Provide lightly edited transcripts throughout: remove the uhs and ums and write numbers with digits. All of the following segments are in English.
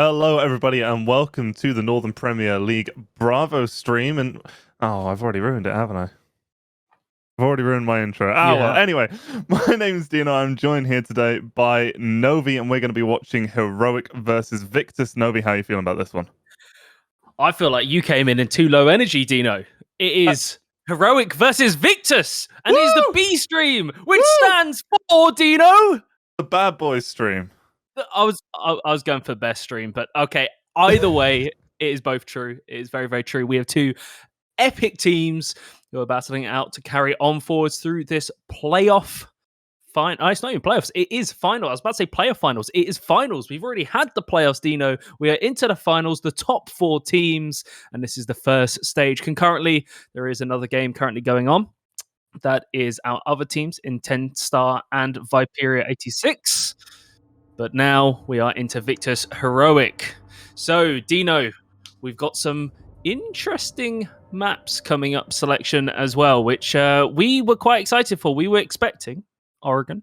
Hello, everybody, and welcome to the Northern Premier League Bravo stream. And I've already ruined it, haven't I? I've already ruined my intro. Well, anyway, my name is Dino. I'm joined here today by Novi, and we're going to be watching Heroic versus Victus. Novi, how are you feeling about this one? I feel like you came in too low energy, Dino. It is Heroic versus Victus, and it's the B stream, which stands for, Dino, the Bad Boys stream. I was going for best stream, but okay. Either way, it is both true. It is very, very true. We have two epic teams who are battling out to carry on forwards through this playoff. It's not even playoffs. It is final. I was about to say playoff finals. It is finals. We've already had the playoffs, Dino. We are into the finals, the top four teams, and this is the first stage. Concurrently, there is another game currently going on. That is our other teams in 10 Star and Viperia 86. But now we are into Victus Heroic. So, Dino, we've got some interesting maps coming up selection as well, which we were quite excited for. We were expecting Oregon,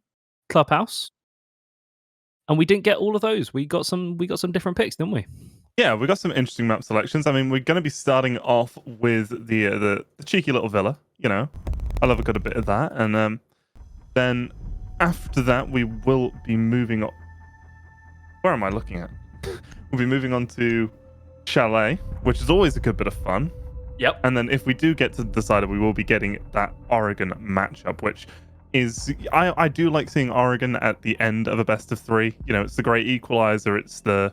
Clubhouse, and we didn't get all of those. We got some different picks, didn't we? Yeah, we got some interesting map selections. I mean, we're going to be starting off with the cheeky little villa. You know, I love a good bit of that, and then after that we will be moving on. Where am I looking at? We'll be moving on to Chalet, which is always a good bit of fun. Yep. And then if we do get to the decider, we will be getting that Oregon matchup, which is I do like seeing Oregon at the end of a best of three. You know, it's the great equalizer. It's the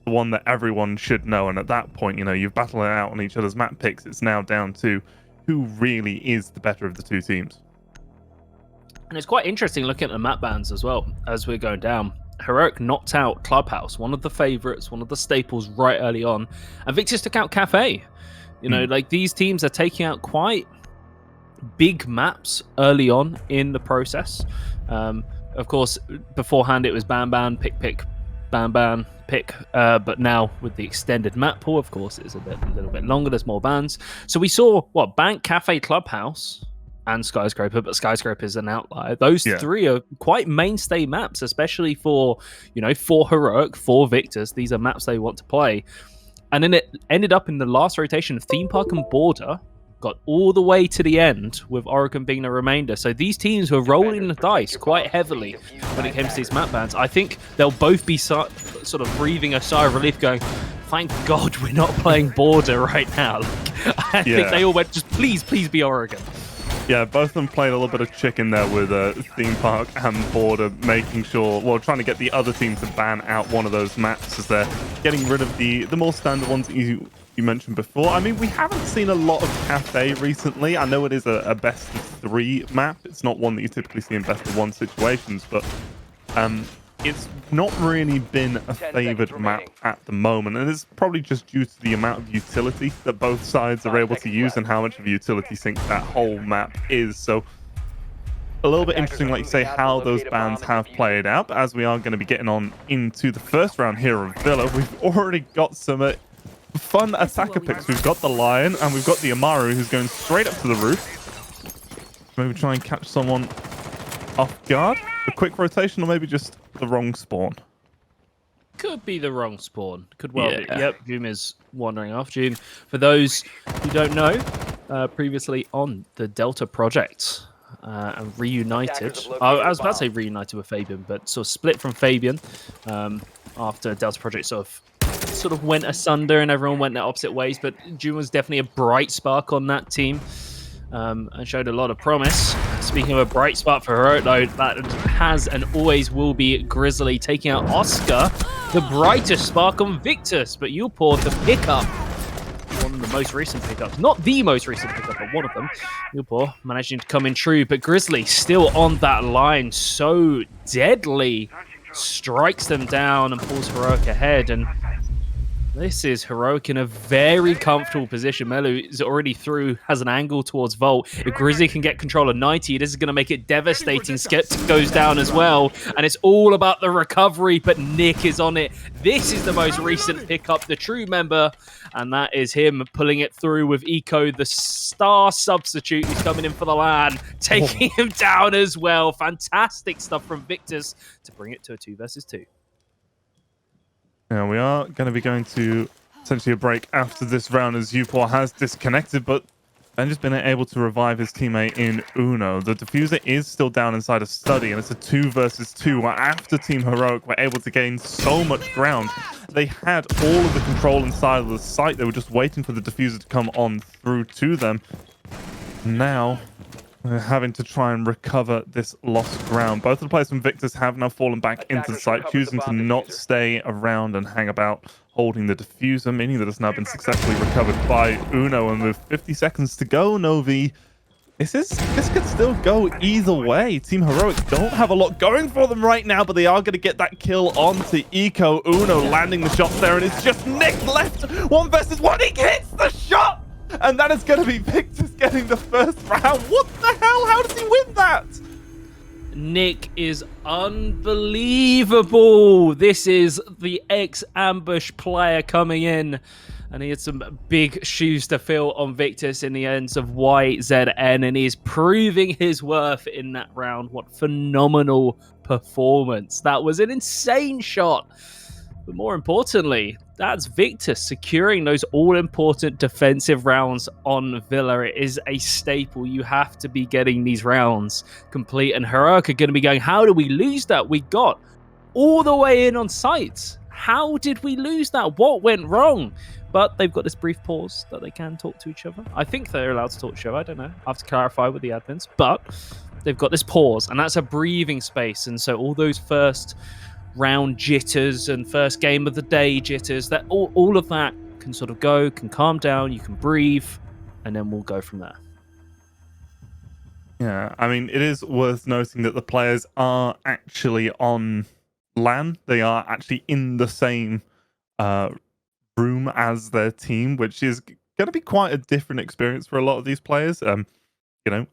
one that everyone should know. And at that point, you know, you've battled it out on each other's map picks. It's now down to who really is the better of the two teams. And it's quite interesting looking at the map bans as well as we're going down. Heroic knocked out Clubhouse, one of the favorites, one of the staples right early on. And Victus took out Cafe. You know, like these teams are taking out quite big maps early on in the process. Of course, beforehand it was ban, pick, ban, pick. But now with the extended map pool, of course, it's a little bit longer. There's more bans. So we saw Bank, Cafe, Clubhouse, and Skyscraper, but Skyscraper is an outlier. Those three are quite mainstay maps, especially for Heroic, for Victus. These are maps they want to play. And then it ended up in the last rotation of Theme Park and Border, got all the way to the end with Oregon being the remainder. So these teams were rolling the dice quite heavily when it came to these map bans. I think they'll both be sort of breathing a sigh of relief going, thank God we're not playing Border right now. I think they all went, just please be Oregon. Yeah, both of them played a little bit of chicken there with Theme Park and Border, making sure, trying to get the other team to ban out one of those maps as they're getting rid of the more standard ones that you mentioned before. I mean, we haven't seen a lot of Cafe recently. I know it is a best of three map. It's not one that you typically see in best of one situations, but it's not really been a favored map at the moment, and it's probably just due to the amount of utility that both sides are able to use and how much of a utility sink that whole map is. So a little bit interesting, like you say, how those bans have played out. But as we are going to be getting on into the first round here of Villa, we've already got some fun attacker picks. We've got the Lion and we've got the Amaru, who's going straight up to the roof. Maybe try and catch someone off guard. A quick rotation, or maybe just the wrong spawn. Could be the wrong spawn. Could well be. Yep, June is wandering off. June, for those who don't know, previously on the Delta project and reunited. I was about to say reunited with Fabian, but sort of split from Fabian after Delta project sort of went asunder and everyone went their opposite ways. But June was definitely a bright spark on that team. And showed a lot of promise. Speaking of a bright spot for Heroic, though, that has and always will be Grizzly, taking out Oscar, the brightest spark on Victus. But Youleport, the pickup, one of the most recent pickups, not the most recent pickup, but one of them. Youleport managing to come in true, but Grizzly still on that line, so deadly, strikes them down and pulls Heroic ahead. And this is Heroic in a very comfortable position. Melu is already through, has an angle towards Volt. If Grizzly can get control of 90, this is going to make it devastating. Skeptic goes down as well, and it's all about the recovery, but Nick is on it. This is the most recent pickup, the true member, and that is him pulling it through with Eco, the star substitute who's coming in for the LAN, taking him down as well. Fantastic stuff from Victus to bring it to a 2 versus 2. Now we are going to be going to essentially a break after this round as Upor has disconnected, but Ben just been able to revive his teammate in Uno. The diffuser is still down inside a study, and it's a 2 versus 2 where after Team Heroic were able to gain so much ground. They had all of the control inside of the site. They were just waiting for the diffuser to come on through to them. Now we're having to try and recover this lost ground. Both of the players from Victus have now fallen back into the site, choosing to not stay around and hang about, holding the diffuser, meaning that it's now been successfully recovered by Uno. And with 50 seconds to go, Novi, this could still go either way. Team Heroic don't have a lot going for them right now, but they are going to get that kill onto Eco. Uno landing the shots there, and it's just Nick left. 1 versus 1. He hits the shot! And that is going to be Victus getting the first round. What the hell? How does he win that? Nick is unbelievable. This is the ex-ambush player coming in. And he had some big shoes to fill on Victus in the ends of YZN. And he is proving his worth in that round. What phenomenal performance. That was an insane shot. But more importantly, that's Victus securing those all-important defensive rounds on Villa. It is a staple. You have to be getting these rounds complete. And Heroic are going to be going, how do we lose that? We got all the way in on site. How did we lose that? What went wrong? But they've got this brief pause that they can talk to each other. I think they're allowed to talk to each other. I don't know. I have to clarify with the admins. But they've got this pause, and that's a breathing space. And so all those first round jitters and first game of the day jitters, that all of that can sort of go, can calm down, you can breathe, and then we'll go from there. Yeah, I mean, it is worth noting that the players are actually on LAN. They are actually in the same room as their team, which is going to be quite a different experience for a lot of these players.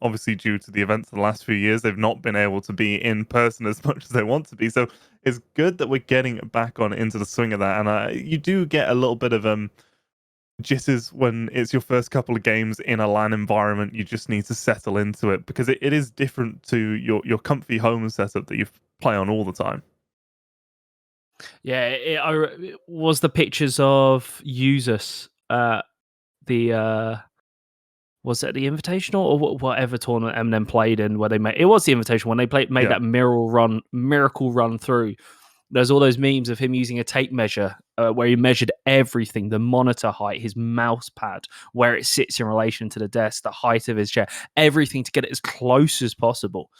Obviously due to the events of the last few years, they've not been able to be in person as much as they want to be. So it's good that we're getting back on into the swing of that. And you do get a little bit of jitters when it's your first couple of games in a LAN environment. You just need to settle into it because it is different to your comfy home setup that you play on all the time. Yeah, it was the pictures of users was it the Invitational or whatever tournament Eminem played in where they made it was the Invitational when they made that miracle run through. There's all those memes of him using a tape measure where he measured everything, the monitor height, his mouse pad, where it sits in relation to the desk, the height of his chair, everything to get it as close as possible.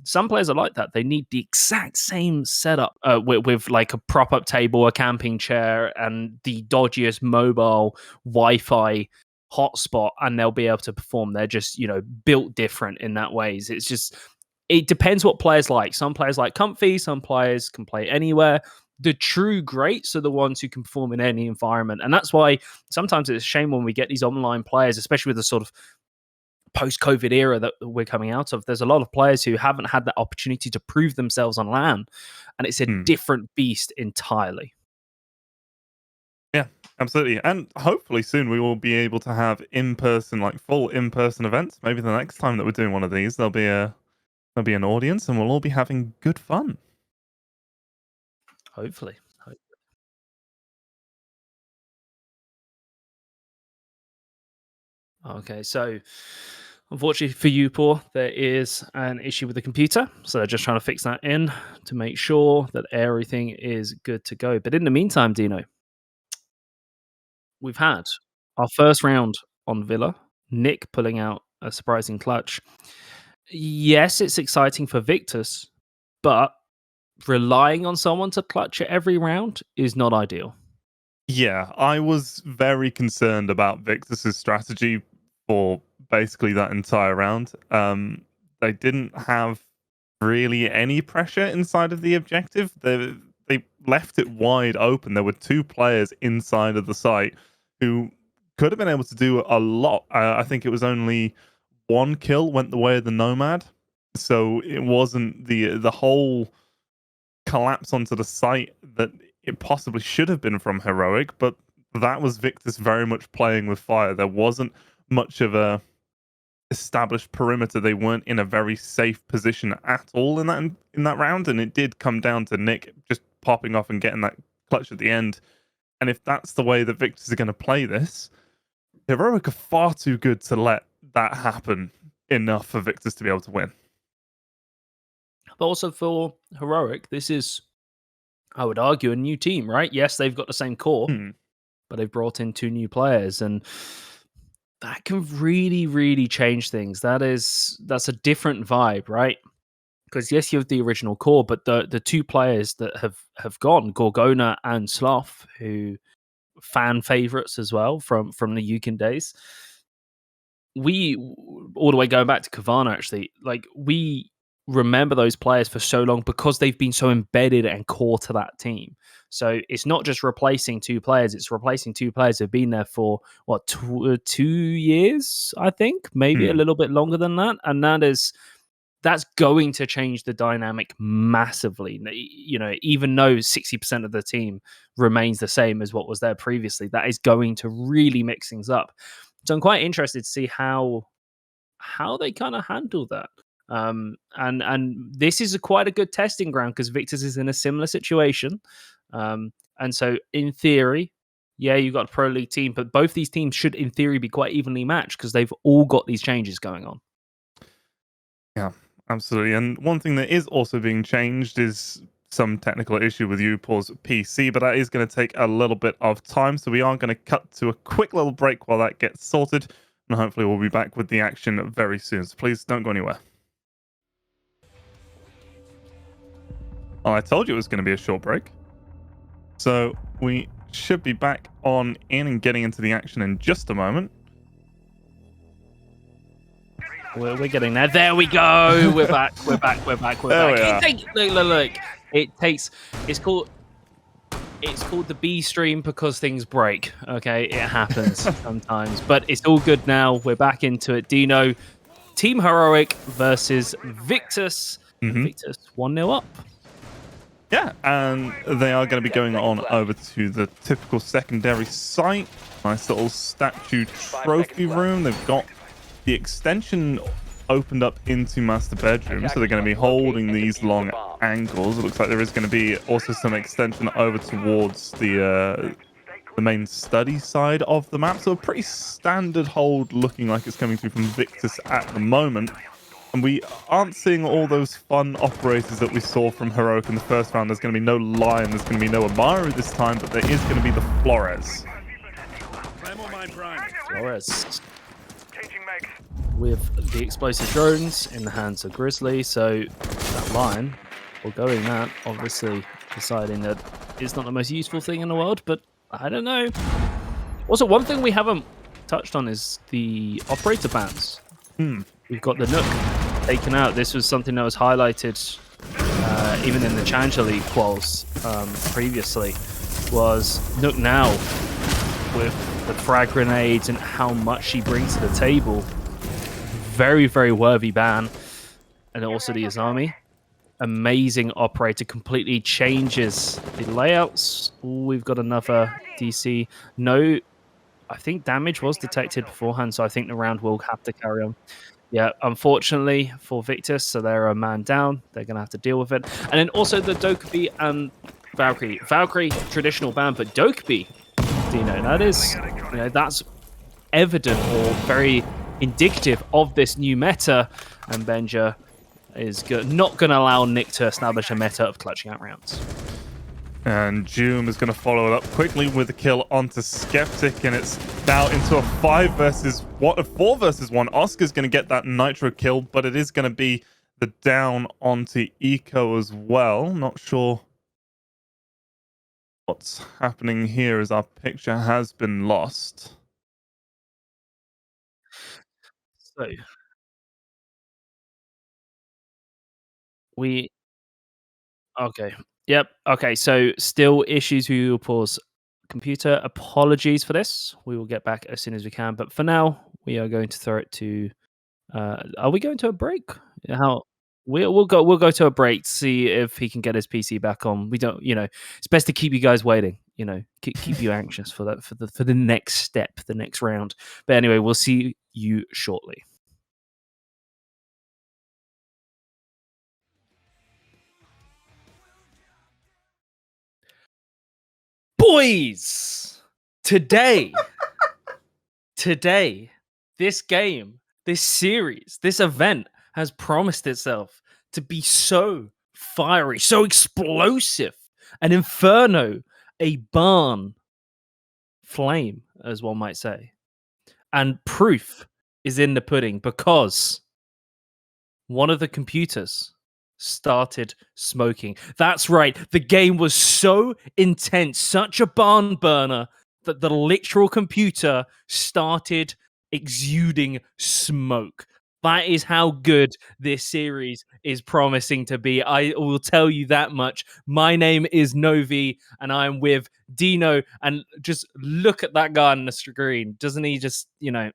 Some players are like that. They need the exact same setup with like a prop-up table, a camping chair, and the dodgiest mobile Wi-Fi hotspot, and they'll be able to perform. They're just, built different in that ways. It's just, it depends what players like. Some players like comfy, some players can play anywhere. The true greats are the ones who can perform in any environment. And that's why sometimes it's a shame when we get these online players, especially with the sort of post-COVID era that we're coming out of. There's a lot of players who haven't had that opportunity to prove themselves on LAN, and it's a different beast entirely. Yeah, absolutely. And hopefully soon we will be able to have full in-person events. Maybe the next time that we're doing one of these, there'll be an audience and we'll all be having good fun. Hopefully. Okay, so unfortunately for you, Paul, there is an issue with the computer. So they're just trying to fix that in to make sure that everything is good to go. But in the meantime, Dino, we've had our first round on Villa. Nick pulling out a surprising clutch. Yes, it's exciting for Victus, but relying on someone to clutch it every round is not ideal. Yeah, I was very concerned about Victus's strategy for basically that entire round. They didn't have really any pressure inside of the objective. They left it wide open. There were 2 players inside of the site who could have been able to do a lot. I think it was only 1 kill went the way of the Nomad, so it wasn't the whole collapse onto the site that it possibly should have been from Heroic, but that was Victus very much playing with fire. There wasn't much of a established perimeter. They weren't in a very safe position at all in that round, and it did come down to Nick just popping off and getting that clutch at the end. And if that's the way that Victus are going to play this, Heroic are far too good to let that happen enough for Victus to be able to win. But also for Heroic, this is, I would argue, a new team, right? Yes, they've got the same core, but they've brought in 2 new players, and that can really, really change things. That's a different vibe, right? Because yes, you have the original core, but the 2 players that have gone, Gorgona and Sloth, who fan favorites as well from the Yukon days. We all the way going back to Kavana, actually, like we remember those players for so long because they've been so embedded and core to that team. So it's not just replacing 2 players; it's replacing 2 players who've been there for what 2 years, I think, maybe a little bit longer than that, and that's going to change the dynamic massively. You know, even though 60% of the team remains the same as what was there previously, that is going to really mix things up. So I'm quite interested to see how they kind of handle that. And this is quite a good testing ground because Victus is in a similar situation. And so in theory, yeah, you've got a pro league team, but both these teams should in theory be quite evenly matched because they've all got these changes going on. Yeah, absolutely. And one thing that is also being changed is some technical issue with Upaw's PC, but that is going to take a little bit of time. So we are going to cut to a quick little break while that gets sorted. And hopefully we'll be back with the action very soon. So please don't go anywhere. Oh, I told you it was going to be a short break. So we should be back on in and getting into the action in just a moment. We're getting there. There we go. We're back. We're back. We're back. We're back. Look. It's called the B stream because things break. Okay, it happens sometimes, but it's all good now. We're back into it. Dino, Team Heroic versus Victus. Victus 1-0 up. Yeah, and they are going to be going on over to the typical secondary site. Nice little statue trophy room. They've got the extension opened up into master bedroom, so they're going to be holding these long angles. It looks like there is going to be also some extension over towards the main study side of the map. So a pretty standard hold looking like it's coming through from Victus at the moment. And we aren't seeing all those fun operators that we saw from Heroic in the first round. There's going to be no Lion, there's going to be no Amaru this time, but there is going to be the Flores. Flores with the explosive drones in the hands of Grizzly. So that Lion foregoing that, obviously deciding that it's not the most useful thing in the world, but I don't know. Also, one thing we haven't touched on is the operator bans. We've got the Nook taken out. This was something that was highlighted even in the Challenger League quals previously, was Nook now with the frag grenades and how much she brings to the table. Very, very worthy ban. And also the Azami. Amazing operator, completely changes the layouts. Ooh, we've got another DC. No, I think damage was detected beforehand, so I think the round will have to carry on. Yeah, unfortunately for Victus, so they're a man down. They're going to have to deal with it. And then also the Dokkaebi and Valkyrie. Valkyrie, traditional ban, but Dokkaebi, Dino, that is, that's evident or very indicative of this new meta. And Benja is not going to allow Nick to establish a meta of clutching out rounds. And Joom is going to follow it up quickly with a kill onto Skeptic, and it's now into a 4 versus 1. Oscar's going to get that Nitro kill, but it is going to be the down onto Eco as well. Not sure what's happening here as our picture has been lost. So okay. Yep. Okay. So still issues with Upaw's computer. Apologies for this. We will get back as soon as we can. But for now, we are going to throw it to. Are we going to a break? How we'll go to a break to see if he can get his PC back on. We don't. It's best to keep you guys waiting. Keep you anxious for that for the next step, the next round. But anyway, we'll see you shortly. Boys, today, this game, this series, this event has promised itself to be so fiery, so explosive, an inferno, a barn flame, as one might say. And proof is in the pudding because one of the computers started smoking. That's right. The game was so intense, such a barn burner, that the literal computer started exuding smoke. That is how good this series is promising to be. I will tell you that much. My name is Novi, and I'm with Dino. And just look at that guy on the screen. Doesn't he just, Yeah.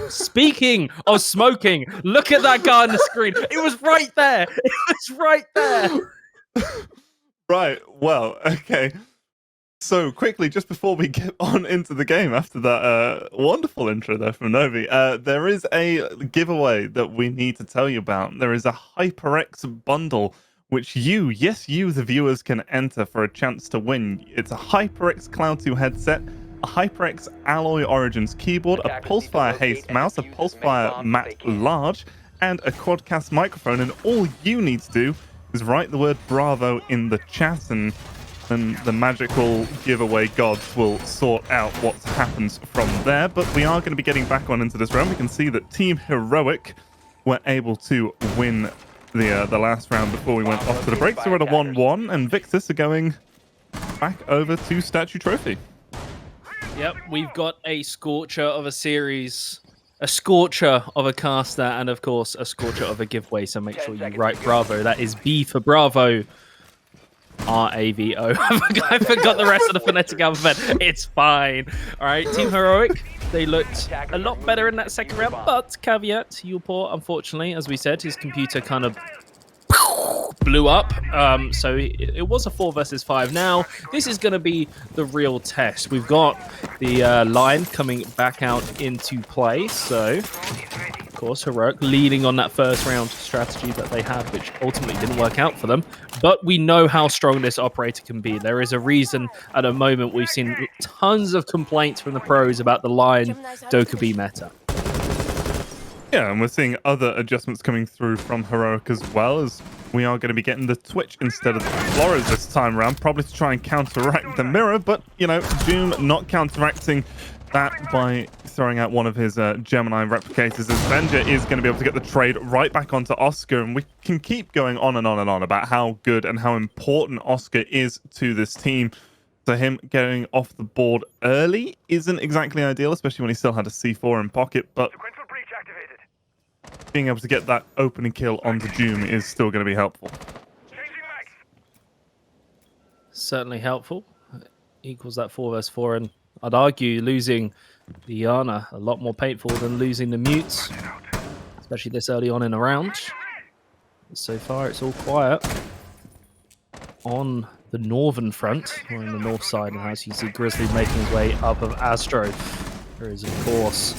Speaking of smoking, look at that guy on the screen. It was right there. It was right there. Right. Well, okay. So quickly, just before we get on into the game, after that wonderful intro there from Novi, there is a giveaway that we need to tell you about. There is a HyperX bundle, which you, the viewers, can enter for a chance to win. It's a HyperX Cloud 2 headset, a HyperX Alloy Origins keyboard, a Pulsefire Haste mouse, a Pulsefire Matte Large, and a Quadcast microphone. And all you need to do is write the word Bravo in the chat, and the magical giveaway gods will sort out what happens from there. But we are going to be getting back on into this round. We can see that Team Heroic were able to win the last round before we went off to the break. So we're at a 1-1, and Victus are going back over to Statue Trophy. Yep, we've got a scorcher of a series, a scorcher of a caster, and of course a scorcher of a giveaway. So make sure you write Bravo. That is B for Bravo. R-A-V-O. I forgot the rest of the phonetic alphabet. It's fine. All right, Team Heroic, they looked a lot better in that second round, but caveat, Yulpor, unfortunately, as we said, his computer kind of blew up. So it was a 4 versus 5. Now, this is going to be the real test. We've got the line coming back out into play. So, of course, Heroic leading on that first round strategy that they had, which ultimately didn't work out for them. But we know how strong this operator can be. There is a reason at the moment we've seen tons of complaints from the pros about the line Dokkaebi meta. Yeah, and we're seeing other adjustments coming through from Heroic as well, as we are going to be getting the Twitch instead of the Flores this time around, probably to try and counteract the mirror. But, you know, Doom not counteracting that by throwing out one of his Gemini replicators, as Benja is going to be able to get the trade right back onto Oscar. And we can keep going on and on and on about how good and how important Oscar is to this team. So him getting off the board early isn't exactly ideal, especially when he still had a C4 in pocket. But being able to get that opening kill onto Doom is still going to be helpful. Certainly helpful. Equals that 4 versus 4, and I'd argue losing the Yana a lot more painful than losing the Mutes, especially this early on in a round. So far, it's all quiet on the northern front, or in the north side, and as you see Grizzly making his way up of Astro. There is, of course,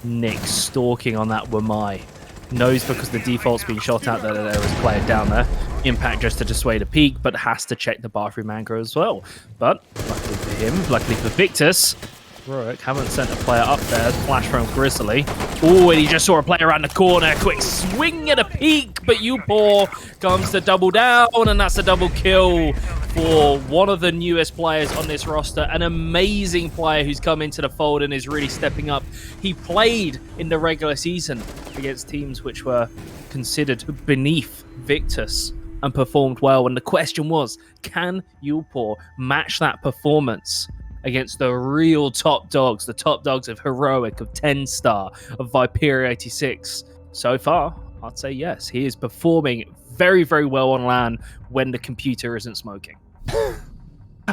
Nick stalking on that Wamai. Knows because the default's being shot out that there is a player down there. Impact just to dissuade a peek, but has to check the bathroom anchor as well. But luckily for him, luckily for Victus, Heroic haven't sent a player up there. Flash from Grizzly. Oh, and he just saw a player around the corner. Quick swing at a peek, but Yulpor comes to double down, and that's a double kill for one of the newest players on this roster. An amazing player who's come into the fold and is really stepping up. He played in the regular season against teams which were considered beneath Victus and performed well. And the question was, can Yulpor match that performance against the real top dogs, the top dogs of Heroic, of 10-star, of Viperia 86? So far, I'd say yes. He is performing very, very well on LAN when the computer isn't smoking.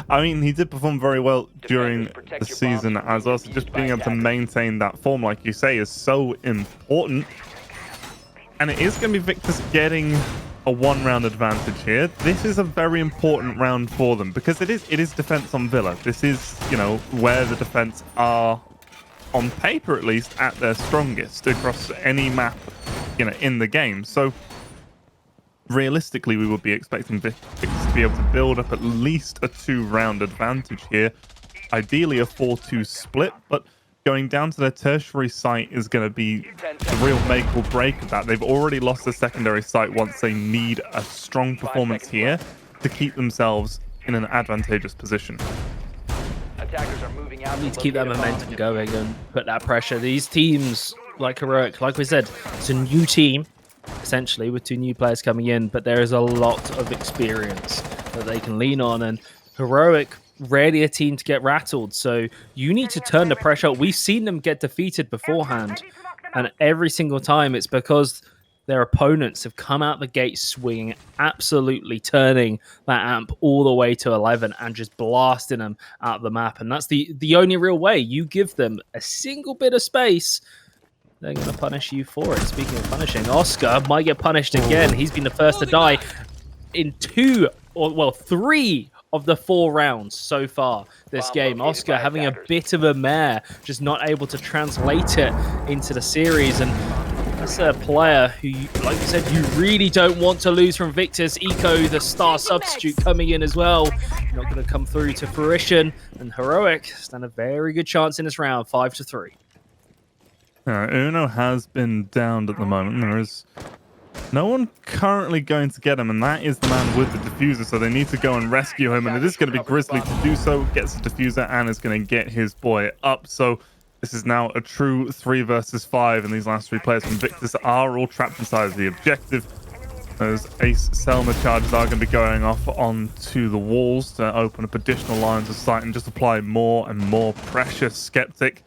I mean, he did perform very well during the season as well, so just being able to maintain that form, like you say, is so important. And it is going to be Victus getting a 1-round advantage here. This is a very important round for them because it is defense on Villa. This is, you know, where the defense are, on paper at least, at their strongest across any map, you know, in the game. So realistically, we would be expecting Victus to be able to build up at least a 2-round advantage here. Ideally a 4-2 split, but going down to their tertiary site is going to be the real make or break of that. They've already lost the secondary site once. They need a strong performance here to keep themselves in an advantageous position. Attackers are moving out. Need to keep that momentum going and put that pressure. These teams, like Heroic, like we said, it's a new team, essentially, with 2 new players coming in, but there is a lot of experience that they can lean on, and Heroic, rarely a team to get rattled, so you need to turn the pressure up. We've seen them get defeated beforehand, and every single time it's because their opponents have come out the gate swinging, absolutely turning that amp all the way to 11 and just blasting them out of the map. And that's the only real way. You give them a single bit of space, they're going to punish you for it. Speaking of punishing, Oscar might get punished again. He's been the first to die in 3 of the 4 rounds so far this game. Oscar having a bit of a mare, just not able to translate it into the series. And that's a player who, like you said, you really don't want to lose from Victus. Eco, the star substitute, coming in as well. Not going to come through to fruition. And Heroic stand a very good chance in this round, 5-3. Uno has been downed at the moment. There is no one currently going to get him, and that is the man with the diffuser, so they need to go and rescue him, and it is going to be Grizzly to do so. Gets the diffuser and is going to get his boy up, so this is now a true 3 versus 5, and these last 3 players from Victus are all trapped inside the objective. Those Ace Selma charges are going to be going off onto the walls to open up additional lines of sight and just apply more and more pressure. Skeptic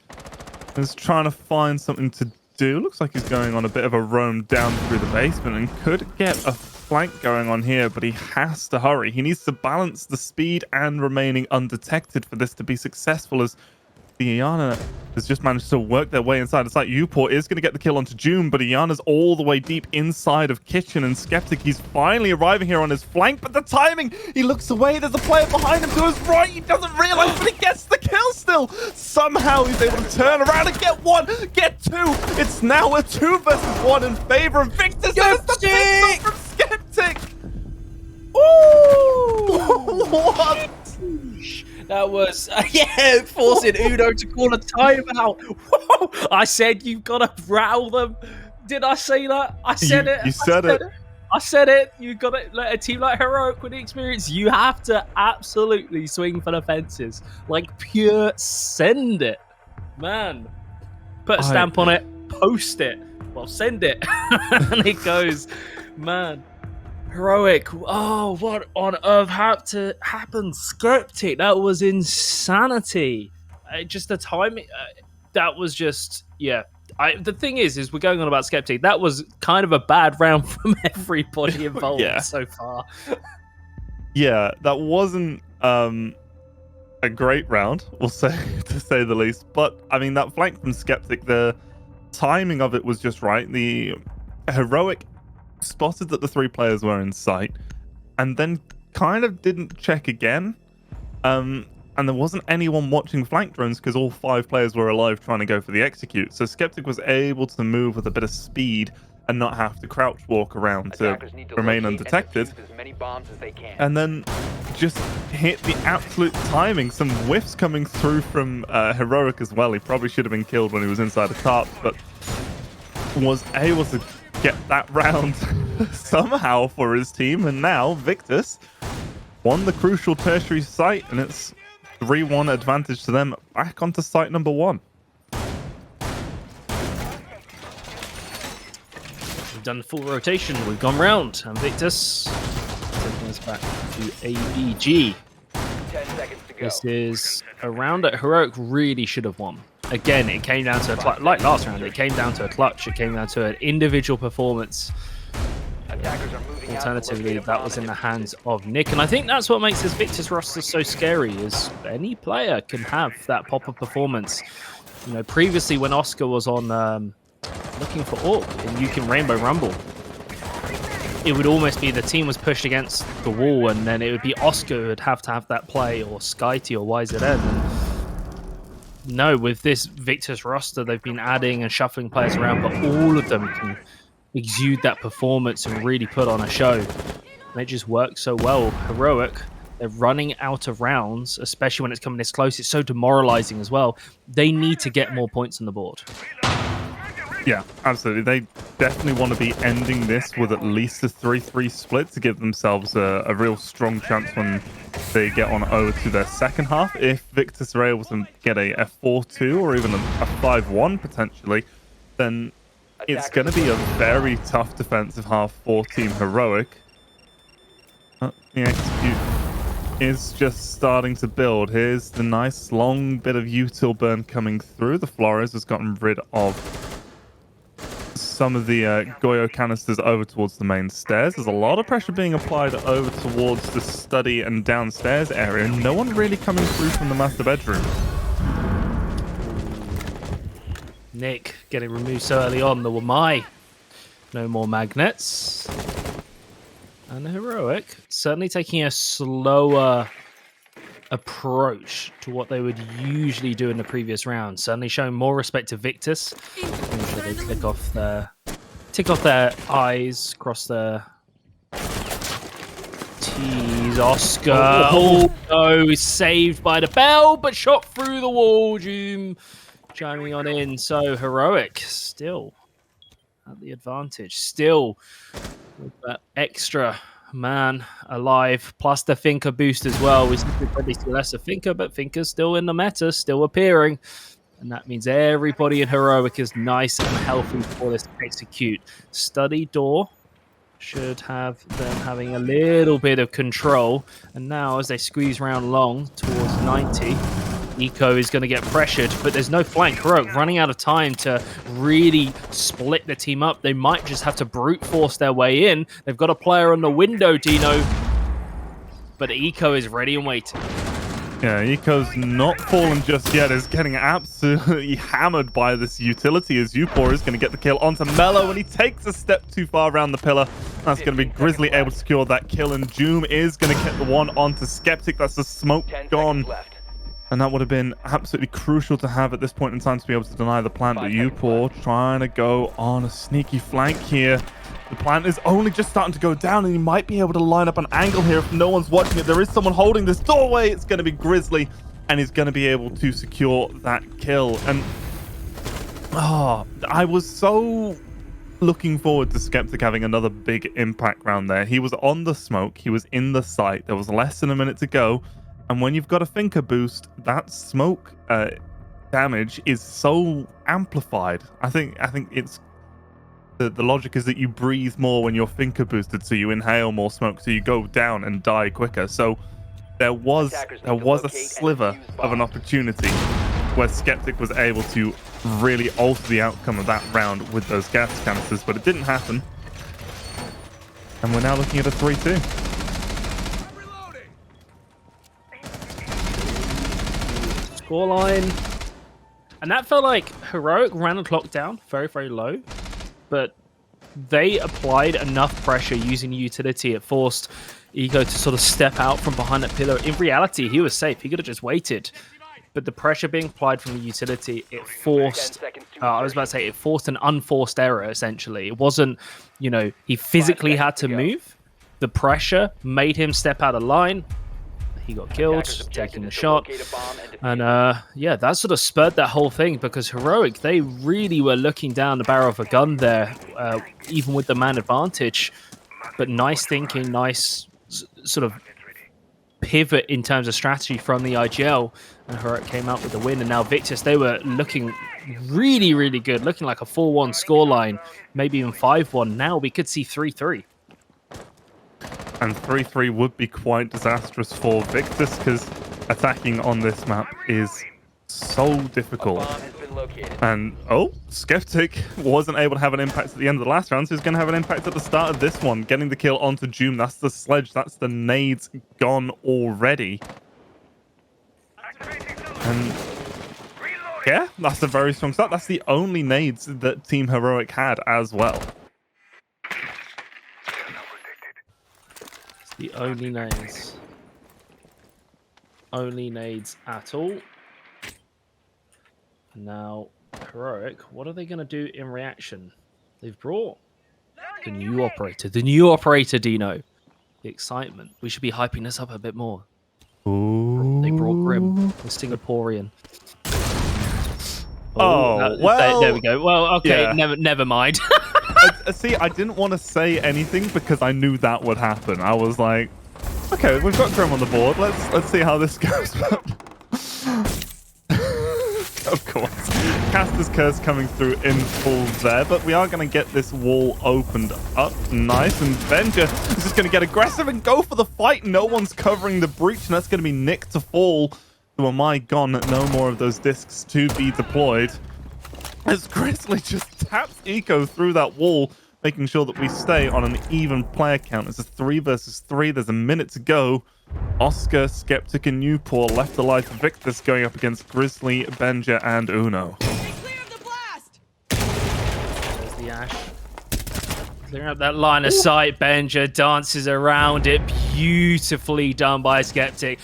is trying to find something to do. Looks like he's going on a bit of a roam down through the basement and could get a flank going on here, but he has to hurry. He needs to balance the speed and remaining undetected for this to be successful, as the Iana has just managed to work their way inside the site. Uport is going to get the kill onto June, but Iana's all the way deep inside of Kitchen, and Skeptic, he's finally arriving here on his flank, but the timing, he looks away, there's a player behind him to his right, he doesn't realize, but he gets the kill still. Somehow he's able to turn around and get 1, get 2. It's now a 2 versus 1 in favor of Victus. There's the pistol from Skeptic. Ooh! What? That was, forcing Uno to call a timeout. Whoa! I said you've got to rattle them. Did I say that? I said it. You said it. I said it. You've got to let a team like Heroic with the experience. You have to absolutely swing for the fences. Like pure send it. Man. Put a stamp on it. Post it. Well, send it. And it goes. Man. Heroic, oh, what on earth had to happen? Skeptic, that was insanity. Just the timing, that was just, yeah. The thing is we're going on about Skeptic. That was kind of a bad round from everybody involved so far. Yeah, that wasn't a great round, we'll say, to say the least. But, I mean, that flank from Skeptic, the timing of it was just right. The Heroic spotted that the 3 players were in sight and then kind of didn't check again, and there wasn't anyone watching flank drones because all 5 players were alive trying to go for the execute, so Skeptic was able to move with a bit of speed and not have to crouch walk around to remain undetected, and then just hit the absolute timing. Some whiffs coming through from Heroic as well. He probably should have been killed when he was inside the tarp, but was able to get that round somehow for his team, and now Victus won the crucial tertiary site, and it's 3-1 advantage to them back onto site number 1. We've done the full rotation, we've gone round, and Victus taking us back to ABG. 10 seconds to go. This is a round that Heroic really should have won. Again, it came down to a clutch. Like last round, it came down to a clutch. It came down to an individual performance. Alternatively, that was in the hands of Nick. And I think that's what makes this Victus roster so scary, is any player can have that pop-up performance. You know, previously when Oscar was on looking for Orc in Yukon Rainbow Rumble, it would almost be the team was pushed against the wall, and then it would be Oscar who would have to have that play, or Skyty or YZN. And no, with this Victus roster, they've been adding and shuffling players around, but all of them can exude that performance and really put on a show. And it just works so well. Heroic, they're running out of rounds, especially when it's coming this close. It's so demoralizing as well. They need to get more points on the board. Yeah, absolutely. They definitely want to be ending this with at least a 3-3 split to give themselves a real strong chance when they get on over to their second half. If Victus are able to get a 4-2 or even a 5-1 potentially, then it's going to be a very tough defensive half for Team Heroic. The execute is just starting to build. Here's the nice long bit of util burn coming through. The Flores has gotten rid of some of the Goyo canisters over towards the main stairs. There's a lot of pressure being applied over towards the study and downstairs area. No one really coming through from the master bedroom. Nick getting removed so early on. The Wamai. No more magnets. And the Heroic certainly taking a slower approach to what they would usually do in the previous round. Certainly showing more respect to Victus. They tick off their I's, cross their T's. Oscar. Oh no, he's saved by the bell, but shot through the wall. Doom chiming on in. So Heroic still at the advantage. Still with that extra man alive, plus the Finker boost as well. We probably see less of Finker, but Finker's still in the meta, still appearing. And that means everybody in Heroic is nice and healthy for this execute. Study door should have them having a little bit of control. And now as they squeeze round long towards 90, Eco is going to get pressured, but there's no flank. Heroic running out of time to really split the team up. They might just have to brute force their way in. They've got a player on the window, Dino. But Eco is ready and waiting. Yeah, Eco's not fallen just yet. Is getting absolutely hammered by this utility as Upor is going to get the kill onto Mello, and he takes a step too far around the pillar. That's going to be Grizzly able to secure that kill, and Doom is going to get the one onto Skeptic. That's the smoke gone. And that would have been absolutely crucial to have at this point in time to be able to deny the plant. But Upor trying to go on a sneaky flank here. The plant is only just starting to go down, and he might be able to line up an angle here if no one's watching it. There is someone holding this doorway. It's going to be Grizzly, and he's going to be able to secure that kill. And I was so looking forward to Skeptic having another big impact round there. He was on the smoke. He was in the site. There was less than a minute to go. And when you've got a Finker boost, that smoke damage is so amplified. I think it's the logic is that you breathe more when you're Finker boosted, so you inhale more smoke, so you go down and die quicker. So there was a sliver of an opportunity where Skeptic was able to really alter the outcome of that round with those gas canisters, but it didn't happen. And we're now looking at a 3-2. Scoreline. And that felt like Heroic ran the clock down very, very low, but they applied enough pressure using the utility. It forced Ego to sort of step out from behind that pillar. In reality, he was safe. He could have just waited. But the pressure being applied from the utility, it forced, it forced an unforced error, essentially. It wasn't, he physically had to move. The pressure made him step out of line. He got killed, taking the shot. And that sort of spurred that whole thing, because Heroic, they really were looking down the barrel of a gun there, even with the man advantage. But nice thinking, nice sort of pivot in terms of strategy from the IGL. And Heroic came out with the win. And now Victus, they were looking really, really good, looking like a 4-1 scoreline, maybe even 5-1. Now we could see 3-3. And 3-3 would be quite disastrous for Victus, because attacking on this map is so difficult. And Skeptic wasn't able to have an impact at the end of the last round, so he's going to have an impact at the start of this one. Getting the kill onto Doom. That's the sledge. That's the nades gone already. And yeah, that's a very strong start. That's the only nades that Team Heroic had as well. The only nades. Only nades at all. Now, Heroic, what are they going to do in reaction? They've brought the new operator. The new operator, Dino. the excitement. We should be hyping this up a bit more. Ooh. They brought Grim, the Singaporean. Oh, well, there we go. Well, okay, yeah. never mind. See, I didn't want to say anything because I knew that would happen. I was like, okay, we've got Grim on the board. Let's see how this goes. Of course, Caster's Curse coming through in full there, but we are going to get this wall opened up nice, and Benja is just going to get aggressive and go for the fight. No one's covering the breach, and that's going to be Nick to fall. So am I gone? No more of those discs to be deployed. As Grizzly just taps Eco through that wall, making sure that we stay on an even player count. It's a 3 versus 3. There's a minute to go. Oscar, Skeptic, and Newport left alive for Victus going up against Grizzly, Benja, and Uno. There's the Ash. Clearing up that line of sight. Benja dances around it. Beautifully done by Skeptic.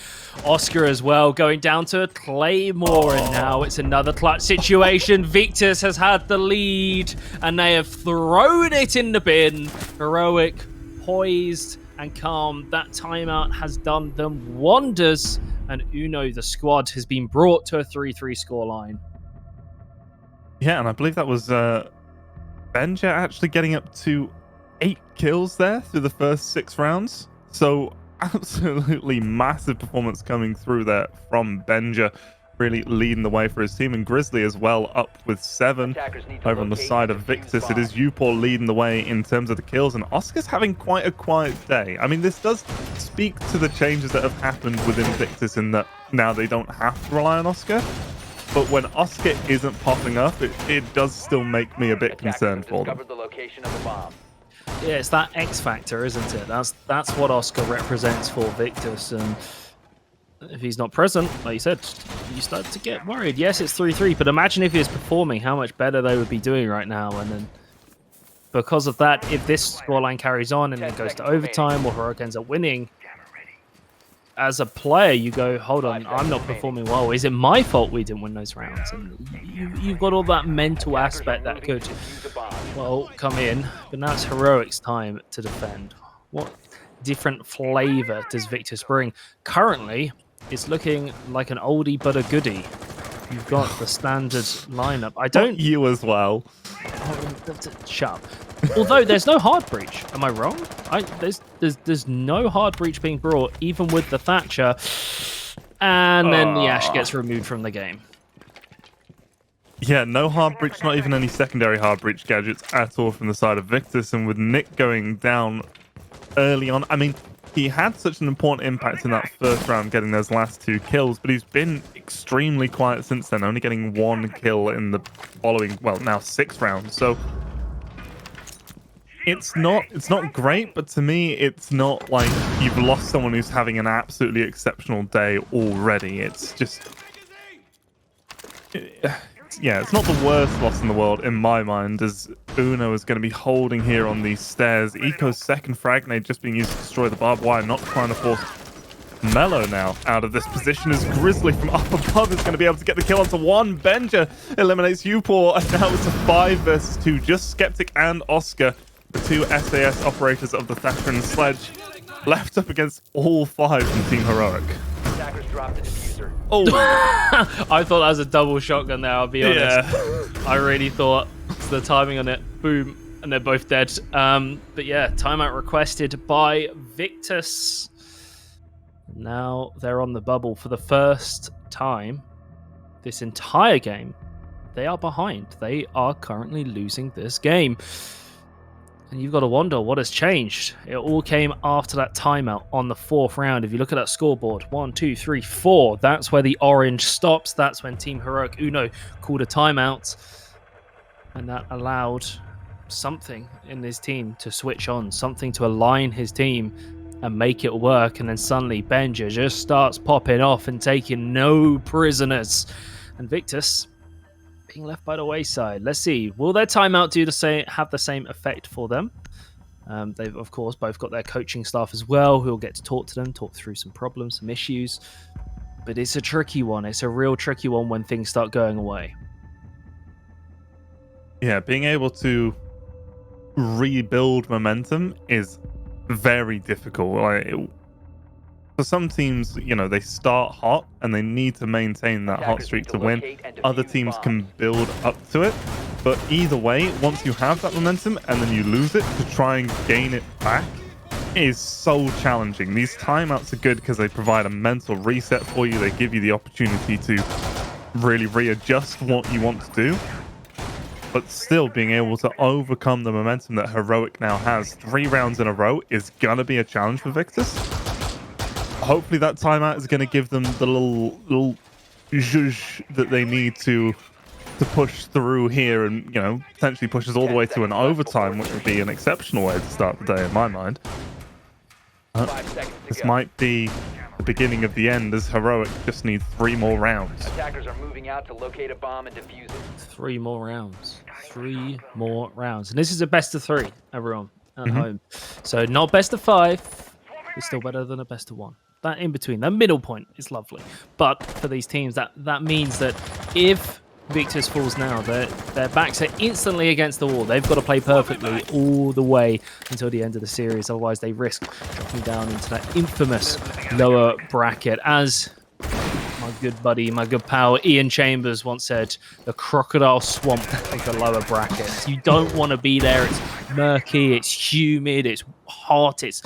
Oscar as well, going down to a Claymore, and now it's another clutch situation. Victus has had the lead, and they have thrown it in the bin. Heroic, poised, and calm. That timeout has done them wonders, and Uno, the squad, has been brought to a 3-3 scoreline. Yeah, and I believe that was Benja actually getting up to 8 kills there through the first 6 rounds. So absolutely massive performance coming through there from Benja, really leading the way for his team, and Grizzly as well up with 7. Over on the side of Victus, it is Upor leading the way in terms of the kills, and Oscar's having quite a quiet day. I mean, this does speak to the changes that have happened within Victus in that now they don't have to rely on Oscar, but when Oscar isn't popping up, it does still make me a bit concerned for them. Yeah, it's that X factor, isn't it? That's what Oscar represents for Victus, and if he's not present, like you said, you start to get worried. Yes, it's 3-3, but imagine if he was performing, how much better they would be doing right now. And then because of that, if this scoreline carries on and it goes to overtime or Heroic ends up winning, as a player, you go, hold on, I'm not performing well. Is it my fault we didn't win those rounds? And you've got all that mental aspect that could, well, come in. But now it's Heroic's time to defend. What different flavor does Victus bring? Currently, it's looking like an oldie but a goodie. You've got the standard lineup. I don't... You as well. Shut up. Although there's no hard breach. Am I wrong? There's no hard breach being brought, even with the Thatcher. And then the Ash gets removed from the game. Yeah, no hard breach, not even any secondary hard breach gadgets at all from the side of Victus. And with Nick going down early on, I mean, he had such an important impact in that first round, getting those last 2 kills, but he's been extremely quiet since then, only getting 1 kill in the following, well, now 6 rounds. So it's not great, but to me, it's not like you've lost someone who's having an absolutely exceptional day already. It's just, yeah, it's not the worst loss in the world in my mind, as Uno is going to be holding here on these stairs. Eco's second frag nade just being used to destroy the barbed wire, not trying to force Mellow now out of this position, as Grizzly from up above is going to be able to get the kill onto 1. Benja eliminates Upor, and now it's a 5 versus 2. Just Skeptic and Oscar, the 2 SAS operators of the Thatcher and Sledge, left up against all 5 from Team Heroic. Oh, I thought that was a double shotgun there, I'll be honest. yeah. I really thought the timing on it, boom, and they're both dead. But yeah, timeout requested by Victus. Now they're on the bubble for the first time this entire game. They are behind. They are currently losing this game. And you've got to wonder what has changed. It all came after that timeout on the 4th round. If you look at that scoreboard, 1, 2, 3, 4, that's where the orange stops. That's when Team Heroic Uno called a timeout. And that allowed something in his team to switch on, something to align his team and make it work. And then suddenly Benja just starts popping off and taking no prisoners. And Victus being left by the wayside. Let's see, will their timeout do the same, have the same effect for them? They've of course both got their coaching staff as well, who will get to talk to them, talk through some problems, some issues. But it's a tricky one. It's a real tricky one when things start going away. Yeah, being able to rebuild momentum is very difficult. For some teams, you know, they start hot and they need to maintain that hot streak to win. Other teams can build up to it. But either way, once you have that momentum and then you lose it, to try and gain it back is so challenging. These timeouts are good because they provide a mental reset for you. They give you the opportunity to really readjust what you want to do. But still being able to overcome the momentum that Heroic now has 3 rounds in a row is going to be a challenge for Victus. Hopefully that timeout is going to give them the little zhuzh that they need to push through here, and, you know, potentially pushes all the way to an overtime, which would be an exceptional way to start the day in my mind. This might be the beginning of the end, as Heroic just needs 3 more rounds. Attackers are moving out to locate a bomb and defuse it. 3 more rounds. 3 more rounds. And this is a best of 3, everyone, at home. So not best of 5. It's still better than a best of 1. That in between, that middle point is lovely. But for these teams, that means that if Victus falls now, their backs are instantly against the wall. They've got to play perfectly all the way until the end of the series. Otherwise, they risk dropping down into that infamous lower bracket. As my good buddy, my good pal Ian Chambers once said, the crocodile swamp of the lower brackets. You don't want to be there. It's murky, it's humid, it's hot, it's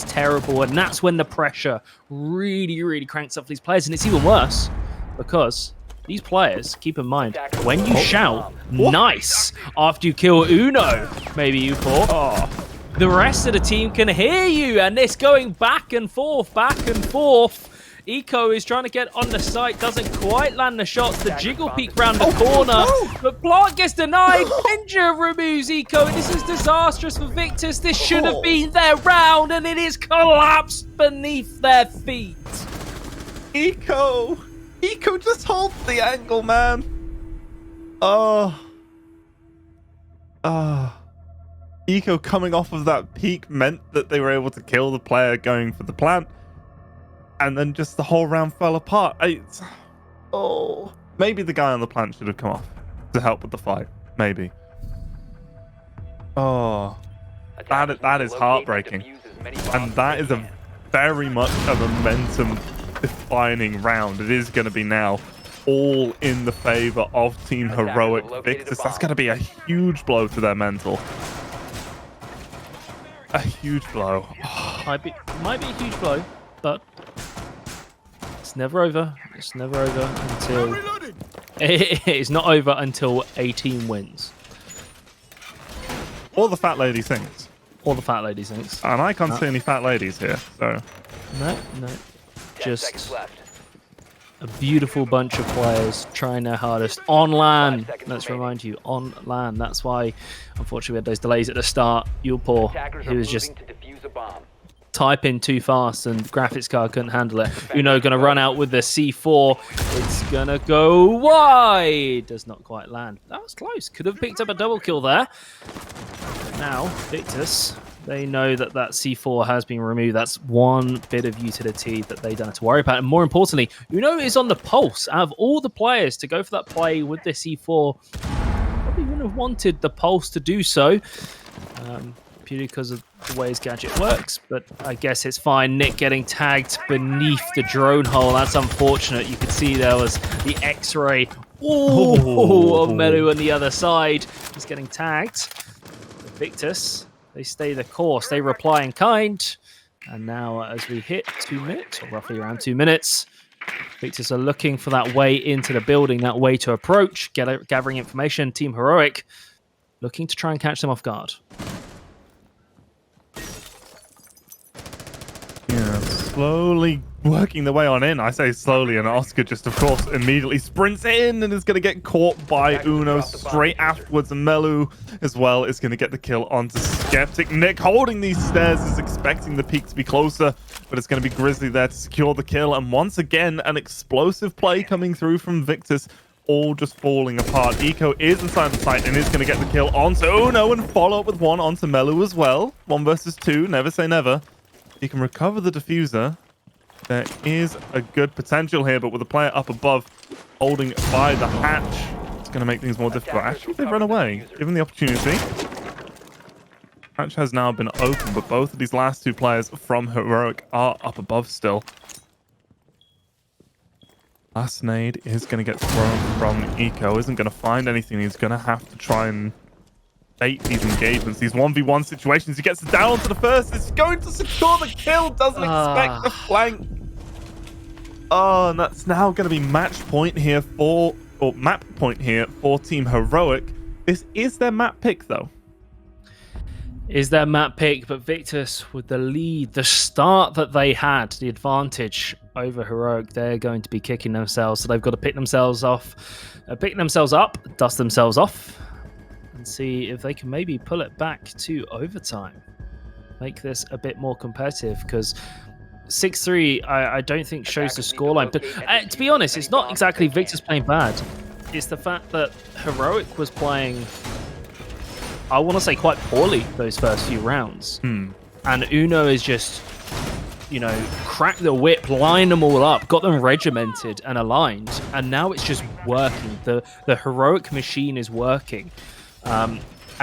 terrible. And that's when the pressure really, really cranks up for these players. And it's even worse because these players, keep in mind, when you shout nice after you kill Uno, maybe you thought, the rest of the team can hear you, and it's going back and forth, back and forth. Eco is trying to get on the site, doesn't quite land the shots. The jiggle peek round the corner, but Plant gets denied. Ninja removes Eco, and this is disastrous for Victus. This should have been their round, and it is collapsed beneath their feet. Eco, just hold the angle, man. Eco coming off of that peak meant that they were able to kill the player going for the plant. And then just the whole round fell apart. Maybe the guy on the plant should have come off to help with the fight. Maybe. That is heartbreaking. And that is a very much a momentum-defining round. It is going to be now all in the favor of Team Heroic Victus. That's going to be a huge blow to their mental. A huge blow. Might be a huge blow, but it's never over. It's never over until it is not over until a team wins. Or the fat lady sings. Or the fat lady sings. And I can't see any fat ladies here, so no. Just a beautiful bunch of players trying their hardest on LAN. Let's remind you, on LAN. That's why, unfortunately, we had those delays at the start. Poor. He was just typing too fast and graphics card couldn't handle it. Uno going to run out with the C4. It's going to go wide. Does not quite land. That was close. Could have picked up a double kill there. Now, Victus, they know that C4 has been removed. That's one bit of utility that they don't have to worry about. And more importantly, Uno is on the pulse. Out of all the players to go for that play with the C4, probably wouldn't have wanted the pulse to do so. Purely because of the way his gadget works, but I guess it's fine. Nick getting tagged beneath the drone hole. That's unfortunate. You could see there was the X-ray of Melu on the other side. He's getting tagged. Victus, they stay the course. They reply in kind. And now as we hit 2 minutes, or roughly around 2 minutes, Victus are looking for that way into the building, that way to approach, gathering information. Team Heroic looking to try and catch them off guard. Yeah, slowly working the way on in. I say slowly, and Oscar just, of course, immediately sprints in and is going to get caught by Uno straight afterwards. And Melu, as well, is going to get the kill onto Skeptic. Nick holding these stairs is expecting the peak to be closer, but it's going to be Grizzly there to secure the kill. And once again, an explosive play coming through from Victus, all just falling apart. Eco is inside the site and is going to get the kill onto Uno and follow up with one onto Melu as well. 1 versus 2, never say never. You can recover the diffuser. There is a good potential here, but with the player up above holding by the hatch, it's going to make things more difficult. Actually, they've run away, given the opportunity. Match has now been open, but both of these last two players from Heroic are up above still. Last nade is going to get thrown from Eco. Isn't going to find anything. He's going to have to try and bait these engagements, these 1v1 situations. He gets down onto the first. It's going to secure the kill. Doesn't expect the flank. Oh, and that's now going to be match point here for, or map point here for Team Heroic. This is their map pick, though. Is their map pick, but Victus with the lead, the start that they had, the advantage over Heroic, they're going to be kicking themselves. So they've got to pick themselves up, dust themselves off, and see if they can maybe pull it back to overtime. Make this a bit more competitive, because 6-3, I don't think shows the scoreline. But to be honest, it's not exactly Victus playing bad. It's the fact that Heroic was playing, I want to say, quite poorly those first few rounds. And Uno is just, you know, cracked the whip, lined them all up, got them regimented and aligned, and now it's just working. The Heroic machine is working. And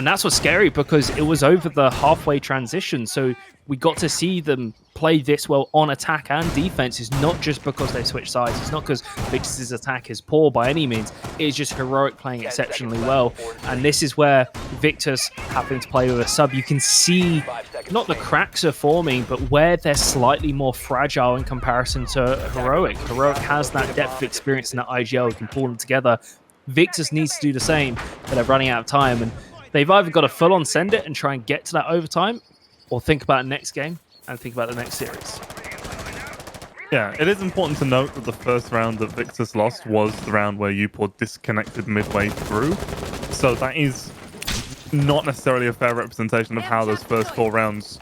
that's what's scary, because it was over the halfway transition, so we got to see them play this well on attack and defense. It's not just because they switched sides. It's not because Victus's attack is poor by any means. It's just Heroic playing exceptionally well. And this is where Victus having to play with a sub, you can see not the cracks are forming, but where they're slightly more fragile in comparison to Heroic. Heroic has that depth of experience in that IGL, who can pull them together. Victus needs to do the same, but they're running out of time. And they've either got to full-on send it and try and get to that overtime, or think about the next game and think about the next series. Yeah, it is important to note that the first round that Victus lost was the round where Upor disconnected midway through. So that is not necessarily a fair representation of how those first 4 rounds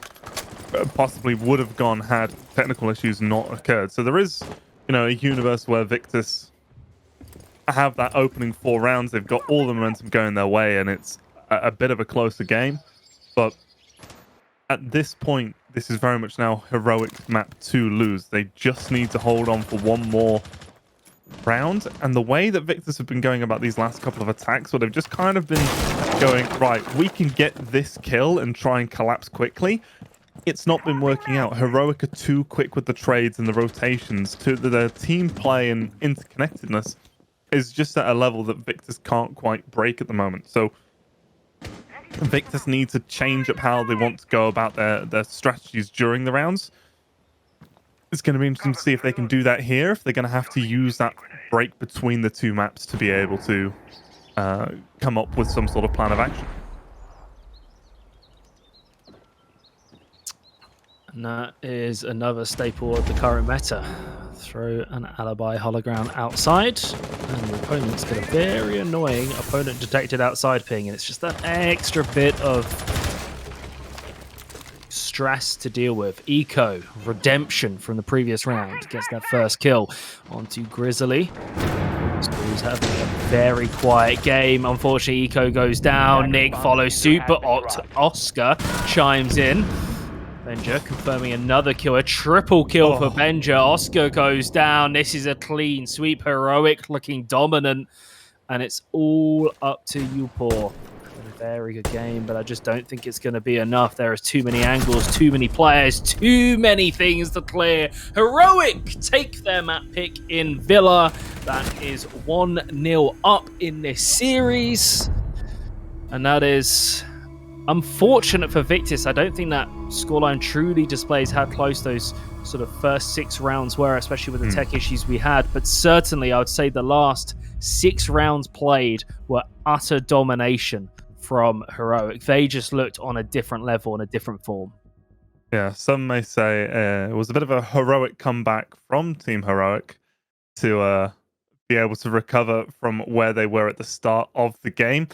possibly would have gone had technical issues not occurred. So there is, you know, a universe where Victus have that opening 4 rounds. They've got all the momentum going their way, and it's a bit of a closer game. But at this point, this is very much now Heroic map to lose. They just need to hold on for one more round. And the way that Victus have been going about these last couple of attacks, where they've just kind of been going, right, we can get this kill and try and collapse quickly. It's not been working out. Heroic are too quick with the trades and the rotations. Their team play and interconnectedness is just at a level that Victus can't quite break at the moment. So Victus need to change up how they want to go about their strategies during the rounds. It's going to be interesting to see if they can do that here, if they're going to have to use that break between the two maps to be able to come up with some sort of plan of action. And that is another staple of the current meta. Throw an alibi hologram outside, and the opponent's got a very annoying opponent detected outside ping, and it's just that extra bit of stress to deal with. Eco, redemption from the previous round, gets that first kill onto Grizzly. Who's having a very quiet game. Unfortunately, Eco goes down. Nick follows suit, but Oscar chimes in. Benja confirming another kill, a triple kill for Benja. Oscar goes down. This is a clean sweep. Heroic looking dominant, and it's all up to Upor. A very good game, but I just don't think it's going to be enough. There is too many angles, too many players, too many things to clear. Heroic take their map pick in Villa. That is 1-0 up in this series, and that is unfortunate for Victus. I don't think that scoreline truly displays how close those sort of first 6 rounds were, especially with the tech issues we had. But certainly, I would say the last 6 rounds played were utter domination from Heroic. They just looked on a different level, in a different form. Yeah, some may say it was a bit of a heroic comeback from Team Heroic to be able to recover from where they were at the start of the game.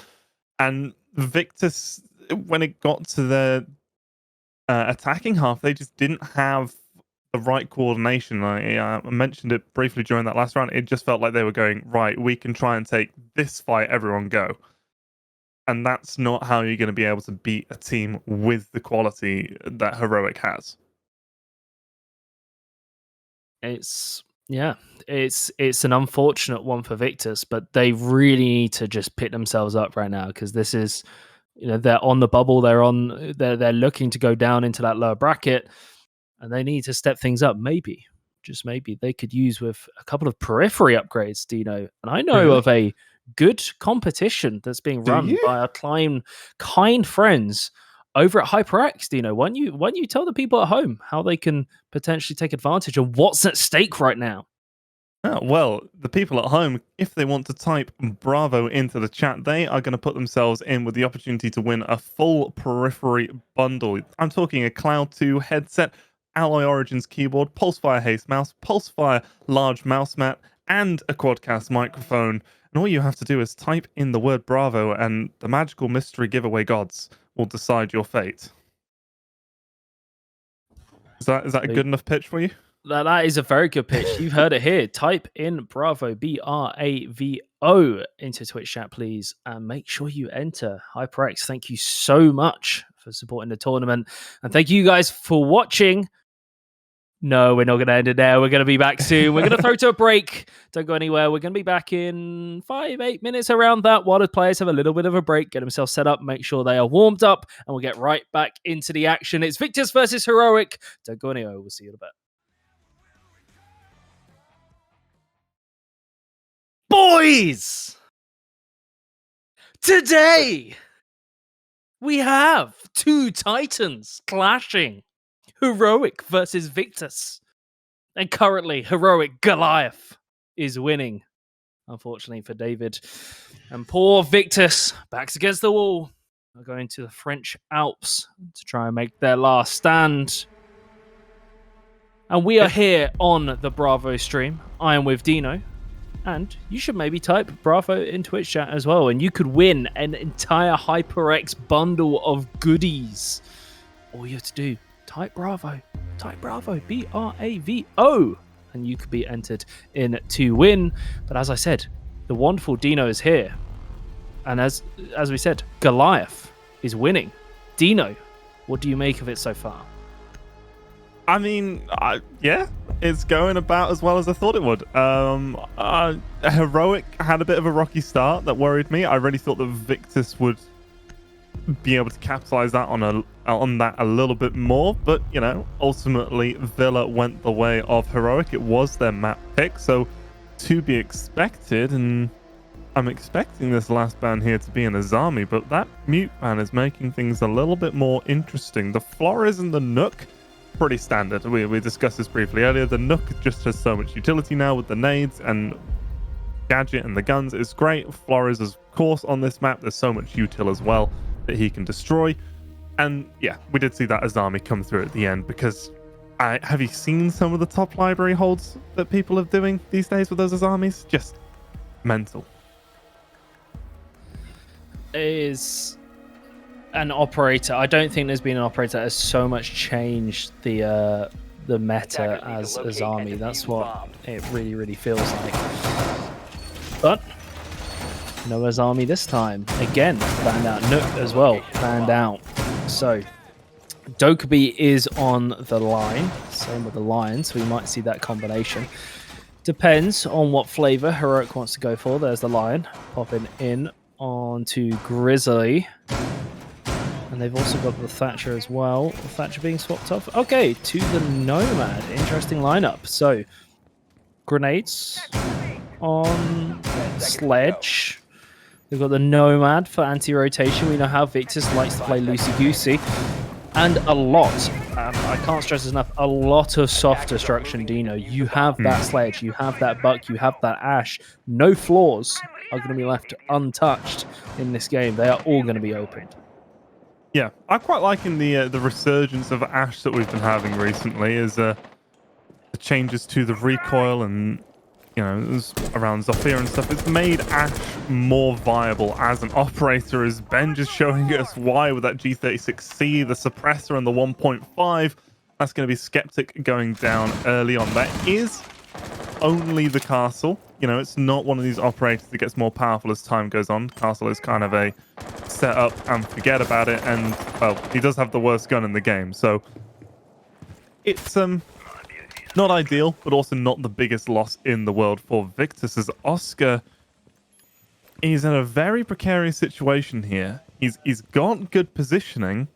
And Victus, when it got to the attacking half, they just didn't have the right coordination. I mentioned it briefly during that last round. It just felt like they were going, right, we can try and take this fight, everyone go. And that's not how you're going to be able to beat a team with the quality that Heroic has. It's an unfortunate one for Victus, but they really need to just pick themselves up right now, because this is they're on the bubble. They're looking to go down into that lower bracket, and they need to step things up. Maybe, just maybe, they could use with a couple of periphery upgrades, Dino. And I know of a good competition that's being run by our kind friends over at HyperX. Dino, why don't you tell the people at home how they can potentially take advantage of what's at stake right now? Oh, well, the people at home, if they want to type Bravo into the chat, they are going to put themselves in with the opportunity to win a full periphery bundle. I'm talking a Cloud 2 headset, Alloy Origins keyboard, Pulsefire Haste mouse, Pulsefire large mouse mat, and a Quadcast microphone. And all you have to do is type in the word Bravo, and the magical mystery giveaway gods will decide your fate. Is that a good enough pitch for you? That is a very good pitch. You've heard it here. Type in Bravo, BRAVO, into Twitch chat, please, and make sure you enter. HyperX, thank you so much for supporting the tournament, and thank you guys for watching. No, we're not going to end it there. We're going to be back soon. We're going to throw to a break. Don't go anywhere. We're going to be back in 5-8 minutes around that, while the players have a little bit of a break, get themselves set up, make sure they are warmed up, and we'll get right back into the action. It's Victus versus Heroic. Don't go anywhere. We'll see you in a bit. Boys, today we have two titans clashing. Heroic versus Victus. And currently, Heroic Goliath is winning, unfortunately for David. And poor Victus, backs against the wall, are going to the French Alps to try and make their last stand. And we are here on the Bravo stream. I am with Dino. And you should maybe type Bravo in Twitch chat as well, and you could win an entire HyperX bundle of goodies. All you have to do, type Bravo, BRAVO, and you could be entered in to win. But as I said, the wonderful Dino is here. And as we said, Goliath is winning. Dino, what do you make of it so far? I mean, yeah, it's going about as well as I thought it would. Heroic had a bit of a rocky start that worried me. I really thought that Victus would be able to capitalize that on that a little bit more, but ultimately Villa went the way of Heroic. It was their map pick, so to be expected, and I'm expecting this last ban here to be an Azami, but that mute ban is making things a little bit more interesting. The Flores and the Nook, pretty standard. We discussed this briefly earlier. The Nook just has so much utility now with the nades and gadget and the guns. It's great. Flores, of course, on this map, there's so much util as well that he can destroy. And yeah, we did see that Azami come through at the end, because have you seen some of the top library holds that people are doing these days with those Azamis? Just mental. Is an operator. I don't think there's been an operator that has so much changed the meta as Azami. That's what it really, really feels like. But no Azami this time. Again, banned out. Nook as well, banned out. So Dokkaebi is on the line. Same with the Lions. We might see that combination. Depends on what flavor Heroic wants to go for. There's the Lion popping in onto Grizzly. And they've also got the Thatcher as well. The Thatcher being swapped off. Okay, to the Nomad. Interesting lineup. So, grenades on Sledge. We've got the Nomad for anti-rotation. We know how Victus likes to play loosey-goosey. And a lot, I can't stress this enough, a lot of soft destruction, Dino. You have that Sledge, you have that Buck, you have that Ash. No flaws are going to be left untouched in this game. They are all going to be opened. Yeah, I'm quite liking the resurgence of Ash that we've been having recently, as the changes to the recoil and around Zofia and stuff. It's made Ash more viable as an operator, as Ben just showing us why with that G36C, the suppressor, and the 1.5. That's going to be Skeptic going down early on. That is only the castle. It's not one of these operators that gets more powerful as time goes on. Castle is kind of a set up and forget about it, and well, he does have the worst gun in the game, so it's not ideal, but also not the biggest loss in the world for Victus, as Oscar is in a very precarious situation here. He's got good positioning,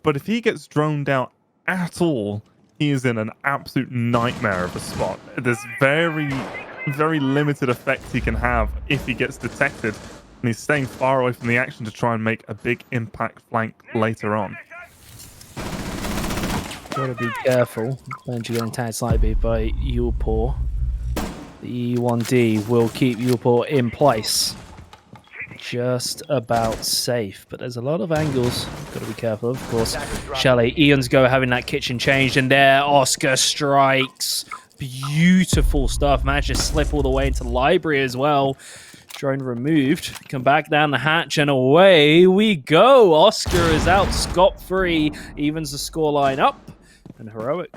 but if he gets droned out at all, he is in an absolute nightmare of a spot. There's very limited effect he can have if he gets detected, and he's staying far away from the action to try and make a big impact flank later on. Gotta be careful. Benji getting tagged slightly by Yulpor. The E1D will keep Yulpor in place. Just about safe, but there's a lot of angles. Gotta be careful, of course. Shelly, Ian's go having that kitchen changed, and there Oscar strikes. Beautiful stuff. Managed to slip all the way into the library as well. Drone removed. Come back down the hatch, and away we go. Oscar is out scot-free. Evens the scoreline up. And Heroic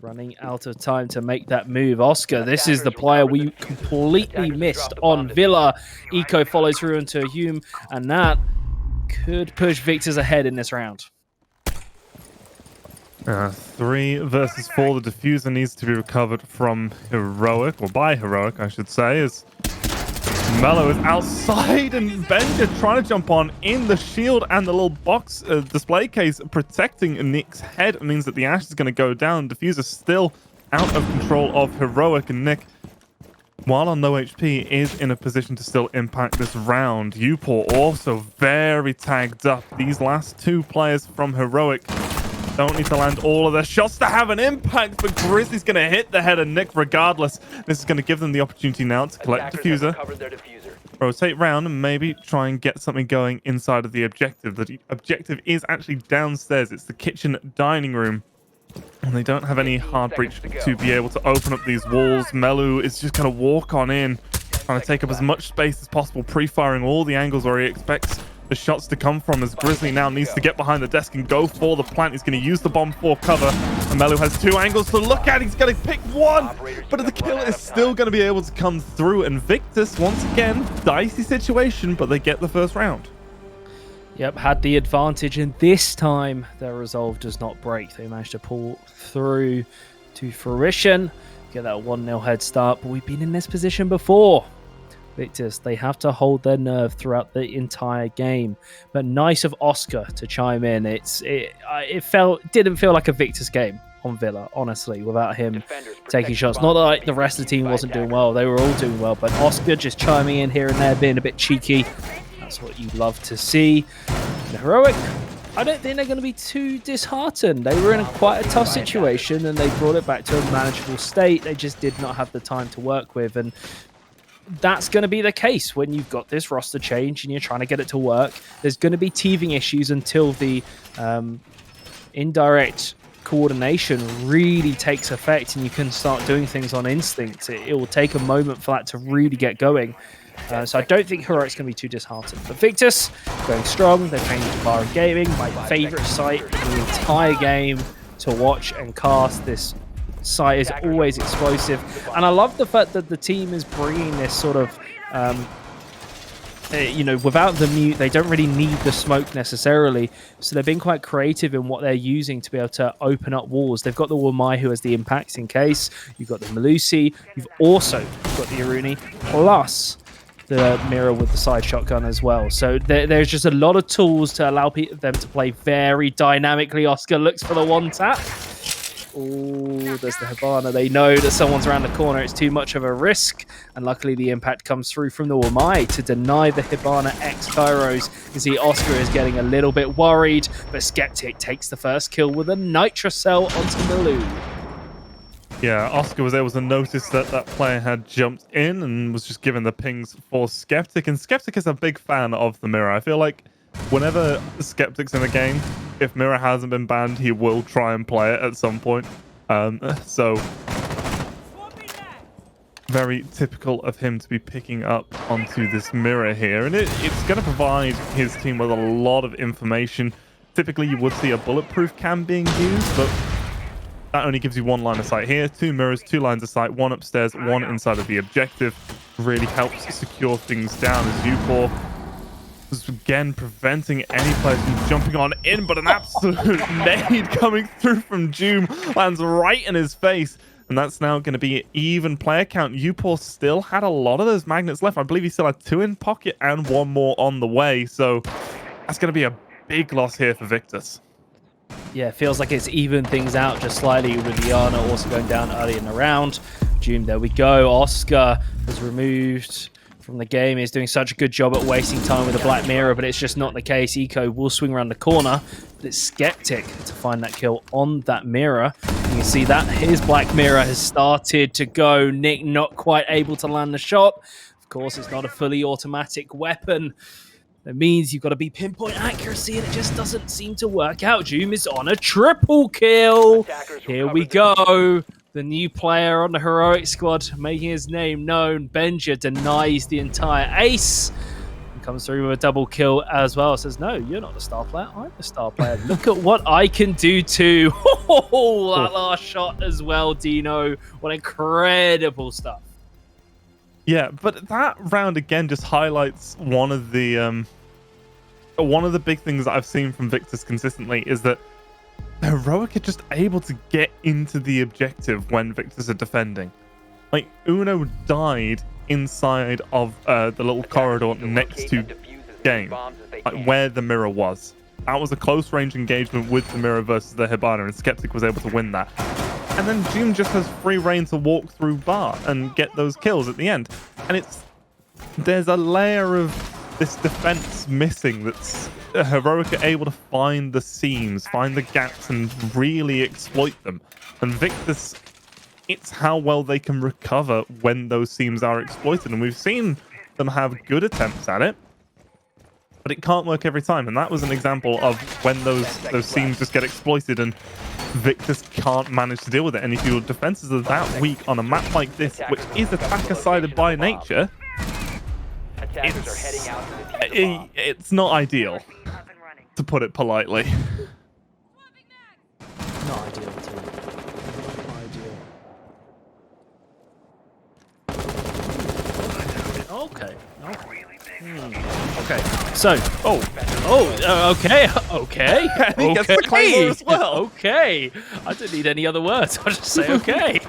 running out of time to make that move. Oscar, this is the player we completely missed on Villa. Eco follows through into Hume, and that could push Victus ahead in this round. 3 versus 4. The diffuser needs to be recovered from Heroic, or by Heroic, I should say, as Mello is outside, and Benja trying to jump on in the shield, and the little box display case protecting Nick's head means that the Ash is going to go down. Diffuser still out of control of Heroic, and Nick, while on low HP, is in a position to still impact this round. Upor also very tagged up. These last 2 players from Heroic don't need to land all of their shots to have an impact, but Grizzly's going to hit the head of Nick regardless. This is going to give them the opportunity now to collect diffuser, rotate round, and maybe try and get something going inside of the objective. The objective is actually downstairs. It's the kitchen dining room, and they don't have any hard breach to be able to open up these walls. Melu is just going to walk on in, trying to take up as much space as possible, pre-firing all the angles where he expects the shots to come from, as Grizzly now needs to get behind the desk and go for the plant. He's going to use the bomb for cover, and Melu has 2 angles to look at. He's going to pick one, but the kill is still going to be able to come through, and Victus, once again, dicey situation, but they get the first round. Yep, had the advantage, and this time their resolve does not break. They managed to pull through to fruition, get that 1-0 head start, but we've been in this position before. Victus, they have to hold their nerve throughout the entire game, but nice of Oscar to chime in. It didn't feel like a Victus game on Villa, honestly, without him taking shots. Not like the rest of the team wasn't doing well; they were all doing well, but Oscar just chiming in here and there, being a bit cheeky. That's what you love to see. The Heroic, I don't think they're going to be too disheartened. They were in quite a tough situation, and they brought it back to a manageable state. They just did not have the time to work with, and that's going to be the case when you've got this roster change and you're trying to get it to work. There's going to be teething issues until the indirect coordination really takes effect and you can start doing things on instinct. It will take a moment for that to really get going. So I don't think Heroic's going to be too disheartened. But Victus, going strong. They're changing to Bar Gaming, my favourite site in the entire game to watch and cast. This site is always explosive, and I love the fact that the team is bringing this sort of without the mute, they don't really need the smoke necessarily, so they've been quite creative in what they're using to be able to open up walls. They've got the Wamai, who has the impacts in case, you've got the Malusi, you've also got the Aruni, plus the mirror with the side shotgun as well. So there's just a lot of tools to allow them to play very dynamically. Oscar looks for the 1-tap. Oh, there's the Hibana. They know that someone's around the corner. It's too much of a risk. And luckily the impact comes through from the Wamai to deny the Hibana X Kairos. You see Oscar is getting a little bit worried, but Skeptic takes the first kill with a Nitrocell onto Malu. Yeah, Oscar was able to notice that that player had jumped in and was just given the pings for Skeptic. And Skeptic is a big fan of the mirror. I feel like whenever Skeptic's in a game, if mirror hasn't been banned, he will try and play it at some point. So very typical of him to be picking up onto this mirror here. And it's going to provide his team with a lot of information. Typically, you would see a bulletproof cam being used, but that only gives you 1 line of sight here. 2 mirrors, 2 lines of sight, 1 upstairs, 1 inside of the objective. Really helps secure things down as U4 was again preventing any player from jumping on in, but an absolute nade coming through from Doom lands right in his face. And that's now going to be an even player count. Upor still had a lot of those magnets left. I believe he still had 2 in pocket and 1 more on the way. So that's going to be a big loss here for Victus. Yeah, it feels like it's evened things out just slightly with Liana also going down early in the round. June, there we go. Oscar was removed from the game. He's doing such a good job at wasting time with the Black Mirror, but it's just not the case. Eco will swing around the corner, but it's Skeptic to find that kill on that mirror. You can see that his Black Mirror has started to go. Nick not quite able to land the shot. Of course, it's not a fully automatic weapon. That means you've got to be pinpoint accuracy, and it just doesn't seem to work out. Doom is on a triple kill. Here we go. The new player on the heroic squad making his name known. Benja denies the entire ace and comes through with a double kill as well. Says, no, you're not the star player. I'm the star player. Look at what I can do too. Oh, that last shot as well, Dino. What incredible stuff. Yeah, but that round again just highlights one of the big things that I've seen from Victus consistently is that Heroic are just able to get into the objective when Victus are defending. Like, Uno died inside of the little corridor next to game, like where the mirror was. That was a close range engagement with the mirror versus the Hibana, and Skeptic was able to win that. And then June just has free reign to walk through bar and get those kills at the end. And there's a layer of this defense missing that's Heroic are able to find the seams, find the gaps, and really exploit them. And Victus, it's how well they can recover when those seams are exploited. And we've seen them have good attempts at it, but it can't work every time. And that was an example of when those seams just get exploited and Victus can't manage to deal with it. And if your defenses are that weak on a map like this, which is attacker-sided by nature, it's not ideal, to put it politely. Not ideal at all. Not ideal. Okay. Okay. So, okay. He gets the claymore as well. Okay. I don't need any other words. I'll just say okay.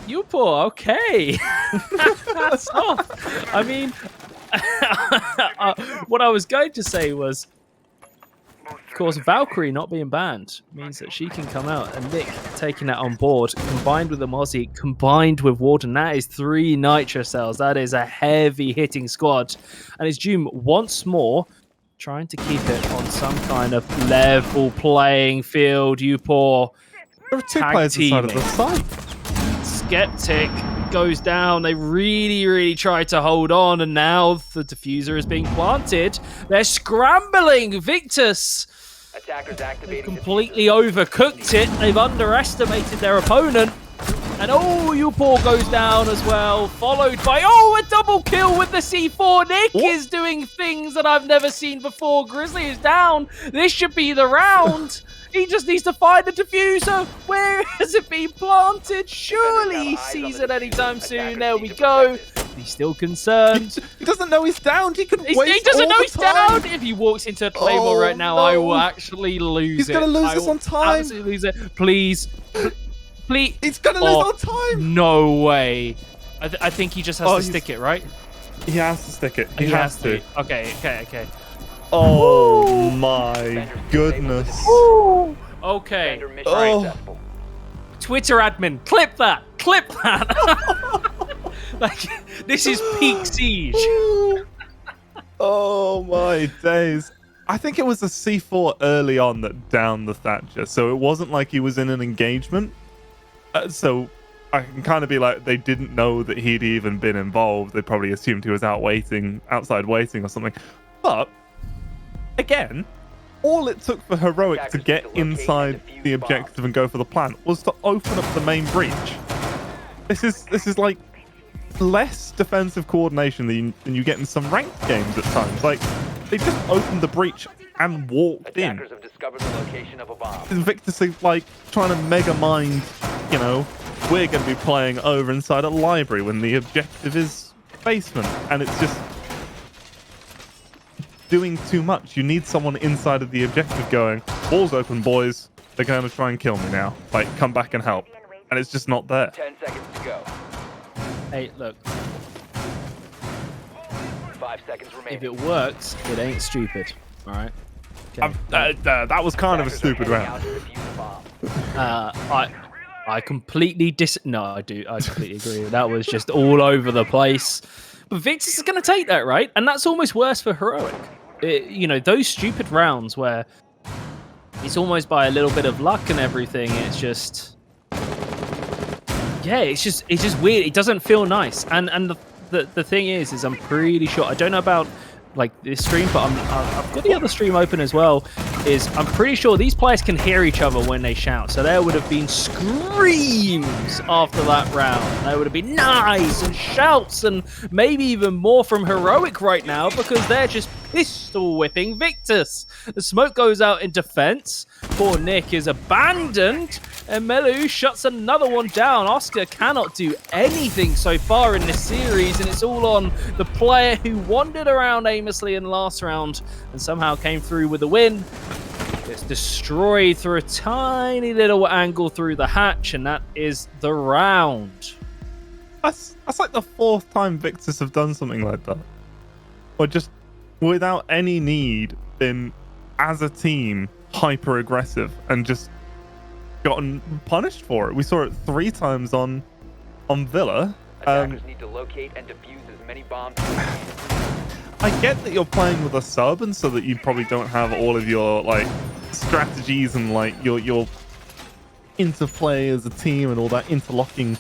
Upor, okay. That's off. I mean, what I was going to say was, of course, Valkyrie not being banned means that she can come out, and Nick taking that on board, combined with the Mozzie, combined with Warden. That is 3 Nitro cells. That is a heavy hitting squad. And it's Doom once more trying to keep it on some kind of level playing field. Upor. There are 2 players inside of the site. Skeptic goes down. They really tried to hold on, and now the diffuser is being planted. They're scrambling. Victus, they've completely overcooked it. They've underestimated their opponent. And Upor goes down as well, followed by a double kill with the C4. Nick is doing things that I've never seen before. Grizzly is down. This should be the round. He just needs to find the diffuser. Where has it been planted? Surely he sees it anytime soon. There we go. He's still concerned. He doesn't know he's down. He could waste He doesn't all know the he's time. down. If he walks into a Claymore right now, I will actually lose He's going to lose this on time. Absolutely lose it. Please. He's going to lose on time. No way. I think he just has to stick it, right? He has to stick it. He has to. Okay. Oh my goodness. Okay. Twitter admin, clip that. Like, this is peak siege. Oh my days. I think it was a C4 early on that downed the Thatcher, so it wasn't like he was in an engagement. So I can kind of be like, they didn't know that he'd even been involved. They probably assumed he was outside waiting or something. But again, all it took for Heroic to get inside the objective and go for the plan was to open up the main breach. This is like less defensive coordination than you get in some ranked games at times. Like, they just opened the breach and walked in. Victus is like trying to mega mind, we're going to be playing over inside a library when the objective is basement, and it's just doing too much. You need someone inside of the objective going, balls open, boys. They're going to try and kill me now. Like, come back and help. and it's just not there. 10 seconds to go. Hey, look, 5 seconds remaining. if it works, it ain't stupid. All right. Okay. That was kind of a Attackers are stupid heading round. out to defuse the bomb. I completely no, I completely agree. That was just all over the place. But Victus is going to take that, right? And that's almost worse for Heroic. You know, those stupid rounds where it's almost by a little bit of luck and everything. It's just, yeah, it's just weird. It doesn't feel nice. And the thing is I'm pretty sure, I don't know about like this stream, but I've got the other stream open as well. I'm pretty sure these players can hear each other when they shout. So there would have been screams after that round. There would have been nice and shouts and maybe even more from Heroic right now because they're just pistol whipping Victus. The smoke goes out in defense. Poor Nick is abandoned. And Melu shuts another one down. Oscar cannot do anything so far in this series, and it's all on the player who wandered around aimlessly in the last round and somehow came through with a win. It's destroyed through a tiny little angle through the hatch, and that is the round. That's like the 4th time Victus have done something like that. Or just without any need been, as a team, hyper aggressive and just gotten punished for it. We saw it 3 times on Villa. Attackers need to locate and defuse as many bombs. I get that you're playing with a sub, and so that you probably don't have all of your like strategies and like your interplay as a team and all that interlocking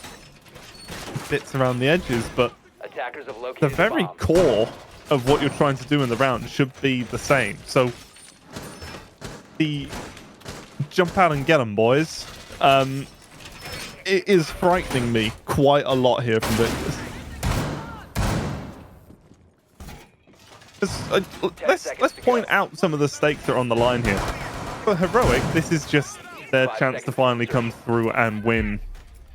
bits around the edges, but Attackers have the located very bomb. core of what you're trying to do in the round should be the same. So the jump out and get them, boys. It is frightening me quite a lot here from Victus. Let's point out some of the stakes that are on the line here. For Heroic, this is just their chance to finally come through and win,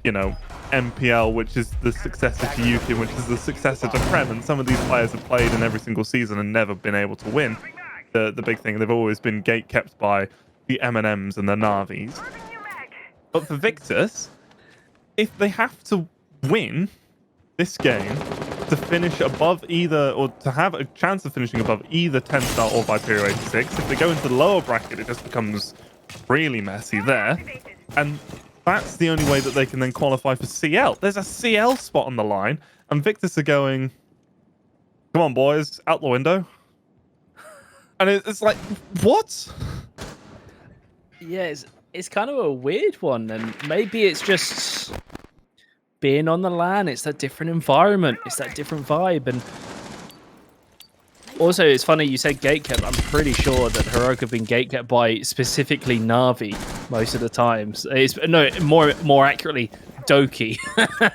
you know, NPL, which is the successor to Yuki, which is the successor to Prem, and some of these players have played in every single season and never been able to win. The big thing, they've always been gate kept by the M&Ms and the Navis. But for Victus, if they have to win this game to finish above either, or to have a chance of finishing above either 10-star or Viperio 86, if they go into the lower bracket, it just becomes really messy there. And that's the only way that they can then qualify for CL. There's a CL spot on the line, and Victus are going, come on, boys, out the window. And it's like, what? Yeah, it's kind of a weird one, and maybe it's just being on the LAN. It's that different environment. It's that different vibe, and also it's funny you said gatekept. I'm pretty sure that Heroic have been gatekept by specifically Na'Vi most of the times. It's no more accurately Doki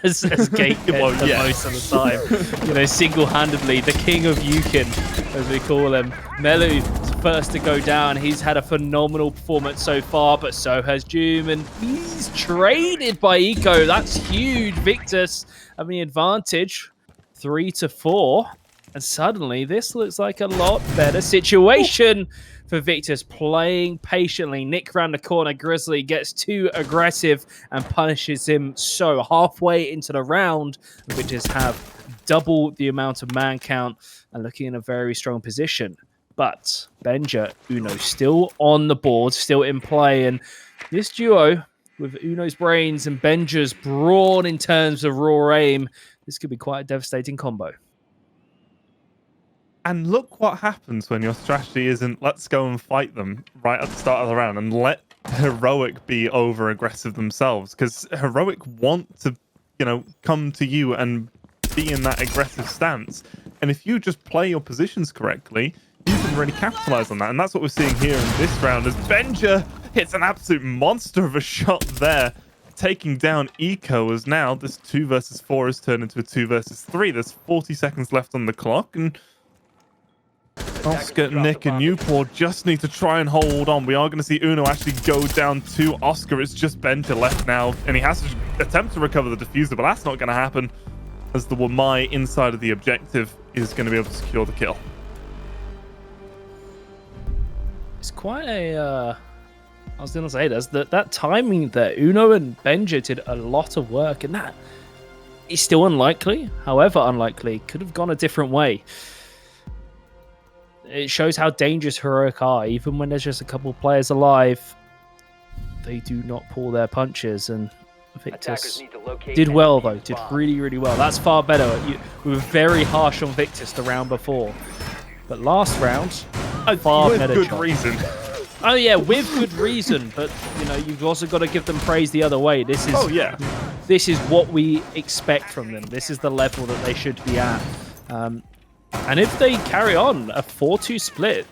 as gatekept most of the time. You know, single-handedly the king of Yukon, as we call him. Melu first to go down. He's had a phenomenal performance so far, but so has Doom, and he's traded by Eco. That's huge. Victus having the advantage, 3-4, and suddenly this looks like a lot better situation for Victus, playing patiently. Nick round the corner. Grizzly gets too aggressive and punishes him. So halfway into the round, Victus have double the amount of man count and looking in a very strong position. But Benja, Uno still on the board, still in play. And this duo with Uno's brains and Benja's brawn in terms of raw aim, this could be quite a devastating combo. And look what happens when your strategy isn't let's go and fight them right at the start of the round and let Heroic be over aggressive themselves, because Heroic want to, you know, come to you and be in that aggressive stance. And if you just play your positions correctly, you can really capitalize on that. And that's what we're seeing here in this round as Benja hits an absolute monster of a shot there, taking down Eco, as now this 2 versus 4 has turned into a 2 versus 3. There's 40 seconds left on the clock, and Oscar, Nick, and Newport just need to try and hold on. We are going to see Uno actually go down to Oscar. It's just Benja left now, and he has to attempt to recover the diffuser, but that's not going to happen, as the Wamai inside of the objective is going to be able to secure the kill. It's quite a I was going to say, there's that timing there. Uno and Benja did a lot of work, and that is still unlikely. However unlikely, could have gone a different way. It shows how dangerous Heroic are. Even when there's just a couple of players alive, they do not pull their punches. And Victus did well, though. Did really, really well. That's far better. We were very harsh on Victus the round before. But last round, far better with good job. reason. Oh yeah, with good reason, but you know, you've also got to give them praise the other way. This is this is what we expect from them. This is the level that they should be at. And if they carry on a 4-2 split,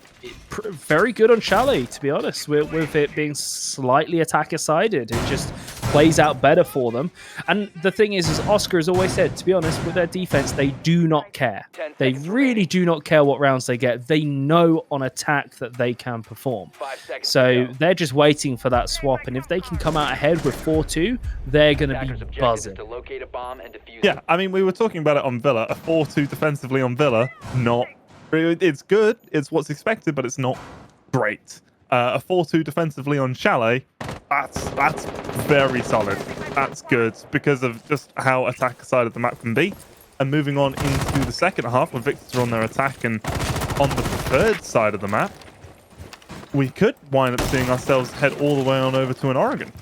very good on Chalet, to be honest, with it being slightly attacker-sided. It just plays out better for them. And the thing is, as Oscar has always said, to be honest, with their defense, they do not care. They really do not care what rounds they get. They know on attack that they can perform. So they're just waiting for that swap. And if they can come out ahead with 4-2, they're going to be buzzing. Yeah, I mean, we were talking about it on Villa. A 4-2 defensively on Villa, not... It's good. It's what's expected, but it's not great. A 4-2 defensively on Chalet, that's very solid. That's good because of just how attacker-sided the map can be. And moving on into the second half, when Victus are on their attack and on the preferred side of the map, we could wind up seeing ourselves head all the way on over to an Oregon.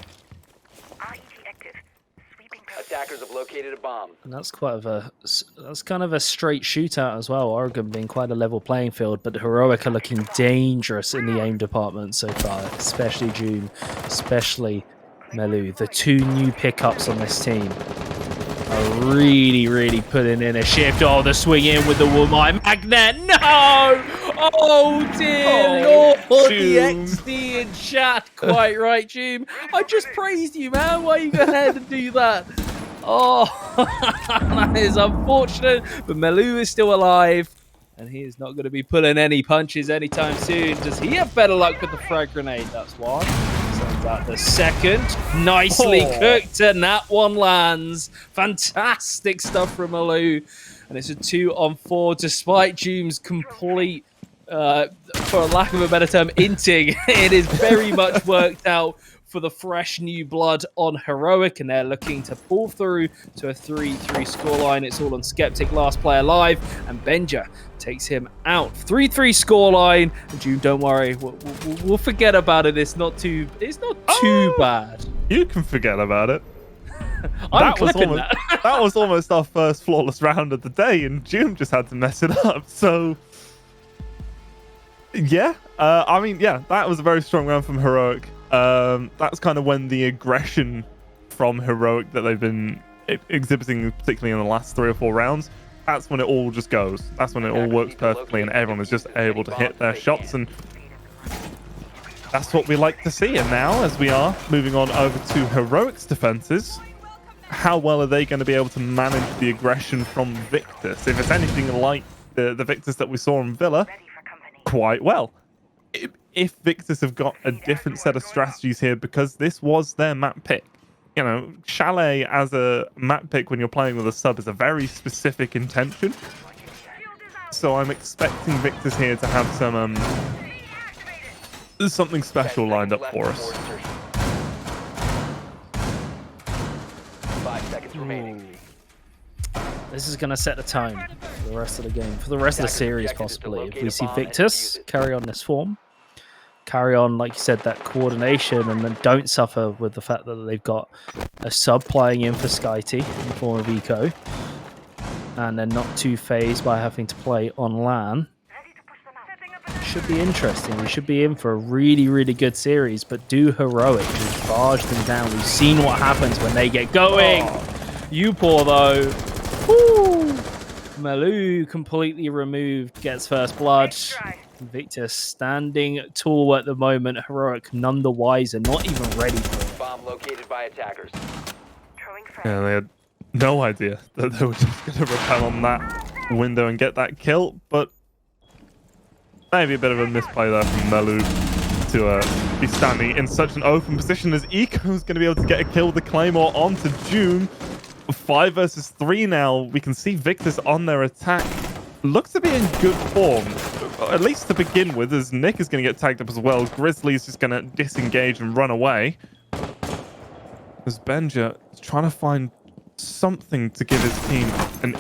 Attackers have located a bomb. And that's kind of a straight shootout as well. Oregon being quite a level playing field, but Heroic are looking dangerous in the aim department so far, especially June, especially Melu. The two new pickups on this team are really, really putting in a shift. Oh, the swing in with the Woomai Magnet. No! Oh, dear Lord. The XD in chat. Quite right, June. I just praised you, man. Why are you going ahead and do that? Oh, that is unfortunate. But Melu is still alive. And he is not going to be pulling any punches anytime soon. Does he have better luck with the frag grenade? That's why. Sends out the second. Nicely cooked, and that one lands. Fantastic stuff from Melu. And it's a 2-on-4, despite Doom's complete, for lack of a better term, inting. It is very much worked out for the fresh new blood on Heroic, and they're looking to pull through to a 3-3 scoreline. It's all on Skeptic, last player alive, and Benja takes him out. 3-3 scoreline. And June, don't worry, we'll forget about it. It's not too bad. You can forget about it. I'm clipping that. That was almost our first flawless round of the day, and June just had to mess it up. So, yeah, I mean, yeah, that was a very strong round from Heroic. That's kind of when the aggression from Heroic that they've been exhibiting, particularly in the last 3 or 4 rounds, that's when it all just goes. That's when it all works perfectly and everyone is just able to hit their shots, and that's what we like to see. And now, as we are moving on over to Heroic's defenses, how well are they going to be able to manage the aggression from Victus? If it's anything like the Victus that we saw in Villa, quite well. If Victus have got a different set of strategies here, because this was their map pick. You know, Chalet as a map pick when you're playing with a sub is a very specific intention. So I'm expecting Victus here to have some something special lined up for us. 5 seconds remaining. This is going to set the tone for the rest of the game, for the rest of the series possibly. If we see Victus carry on this form, carry on, like you said, that coordination, and then don't suffer with the fact that they've got a sub playing in for Skyty in the form of Eco, and they're not too phased by having to play on LAN. Should be interesting. We should be in for a really, really good series, but do Heroic just barge them down? We've seen what happens when they get going. Upor, though. Woo! Melu completely removed, gets first blood. Victus standing tall at the moment. Heroic none the wiser, not even ready for it. Bomb located by attackers. Yeah, they had no idea that they were just going to repel on that window and get that kill, but maybe a bit of a misplay there from Melu to be standing in such an open position, as Eco's going to be able to get a kill with the Claymore onto June. 5 versus 3 now. We can see Victus on their attack. Looks to be in good form. at least to begin with, as Nick is going to get tagged up as well. Grizzly's just going to disengage and run away. As Benja is trying to find something to give his team an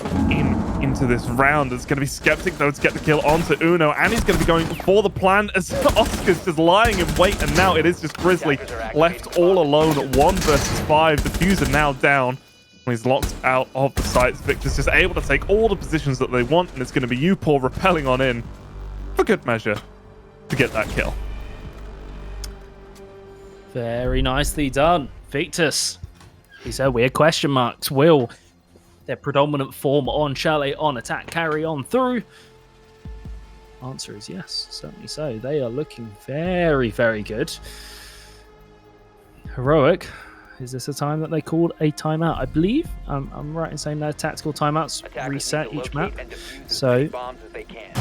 into this round. It's going to be Skeptic, though, to get the kill onto Uno, and he's going to be going for the plan as Oscar's just lying in wait, and now it is just Grizzly left all alone at 1 versus 5. Diffuser now down. When he's locked out of the sites, Victor's just able to take all the positions that they want, and it's going to be Upor rappelling on in for good measure to get that kill. Very nicely done. Victus. These are weird question marks. Will their predominant form on Chalet on attack carry on through? Answer is yes, certainly so. They are looking very, very good. Heroic. Is this a time that they called a timeout? I believe I'm right in saying no tactical timeouts reset each map, so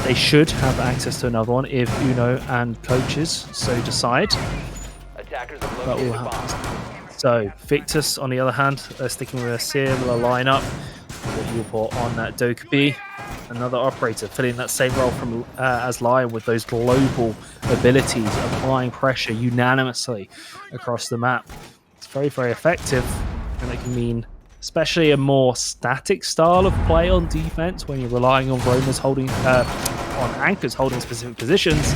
they should have access to another one if Uno and coaches so decide. That will happen. So Victus, on the other hand, they're sticking with a similar lineup. Upor on that Dokkaebi, another operator filling that same role from as Lion with those global abilities, applying pressure unanimously across the map. It's very, very effective, and it can mean especially a more static style of play on defense when you're relying on roamers holding, on anchors holding specific positions.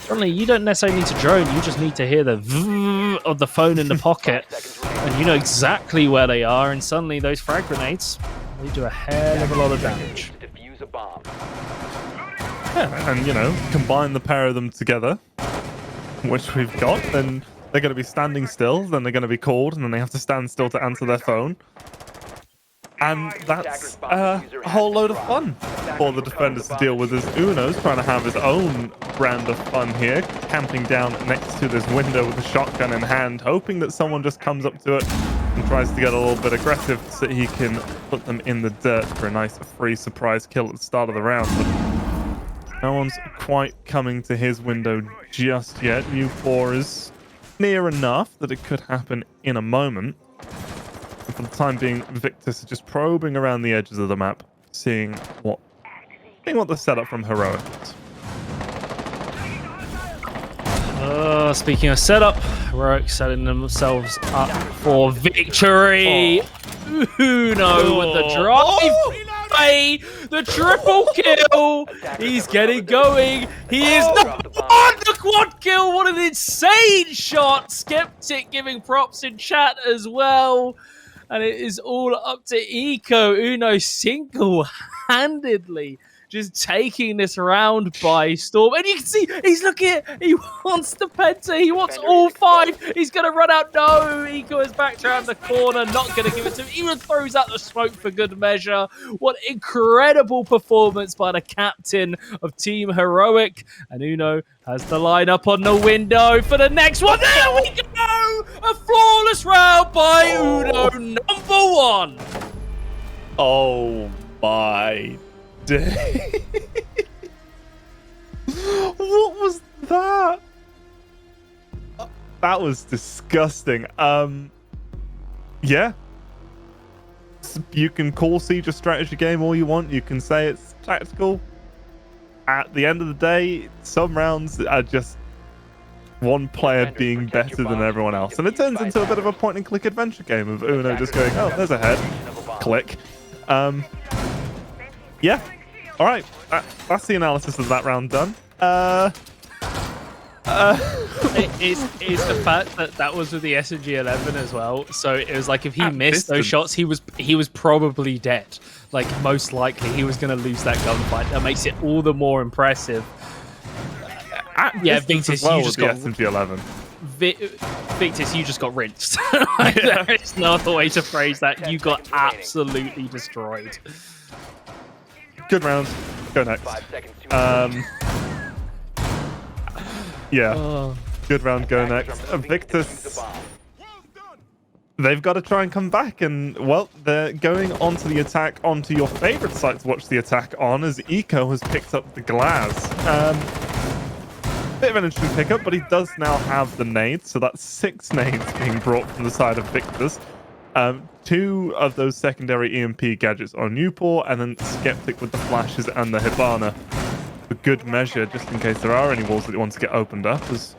Suddenly, you don't necessarily need to drone, you just need to hear the vroom of the phone in the pocket, and you know exactly where they are, and suddenly those frag grenades, they do a hell of a lot of damage. Yeah, and you know, combine the pair of them together, which we've got, then they're going to be standing still, then they're going to be called, and then they have to stand still to answer their phone. And that's a whole load of fun for the defenders to deal with, as Uno's trying to have his own brand of fun here, camping down next to this window with a shotgun in hand, hoping that someone just comes up to it and tries to get a little bit aggressive so he can put them in the dirt for a nice free surprise kill at the start of the round. But no one's quite coming to his window just yet. U4 is near enough that it could happen in a moment. And for the time being, Victus is just probing around the edges of the map, seeing what the setup from Heroic is. Speaking of setup, Heroic setting themselves up for victory. Uno with the drive. The triple kill. He's getting going. He is the quad kill. What an insane shot. Skeptic giving props in chat as well. And it is all up to Eco. Uno single-handedly just taking this round by storm. And you can see he's looking at it. He wants the penta. He wants all 5. He's going to run out. No, Eco is back around the corner. Not going to give it to him. Even throws out the smoke for good measure. What incredible performance by the captain of Team Heroic. And Uno has the lineup on the window for the next one. There we go. A flawless round by Uno, #1. Oh my day. What was that? That was disgusting. Yeah. You can call Siege a strategy game all you want. You can say it's tactical. At the end of the day, some rounds are just one player being better than everyone else. And it turns into a bit of a point-and-click adventure game of Uno just going, oh, there's a head. Click. Yeah. All right. That's the analysis of that round done. It's the fact that was with the SMG-11 as well. So it was like if he missed those shots, he was probably dead. Like most likely, he was going to lose that gunfight. That makes it all the more impressive. Yeah, Victus, well you just got SMG-11. Victus, you just got rinsed. There is no other way to phrase that. You got absolutely destroyed. Good round. Go next. Yeah. Oh. Good round. Go next. Victus. They've got to try and come back, and well, they're going onto the attack onto your favorite site to watch the attack on, as Eco has picked up the glass. Bit of an interesting pickup, but he does now have the nades, so that's 6 nades being brought from the side of Victus. 2 of those secondary EMP gadgets on Newport, and then Skeptic with the flashes and the Hibana. for good measure, just in case there are any walls that he wants to get opened up. As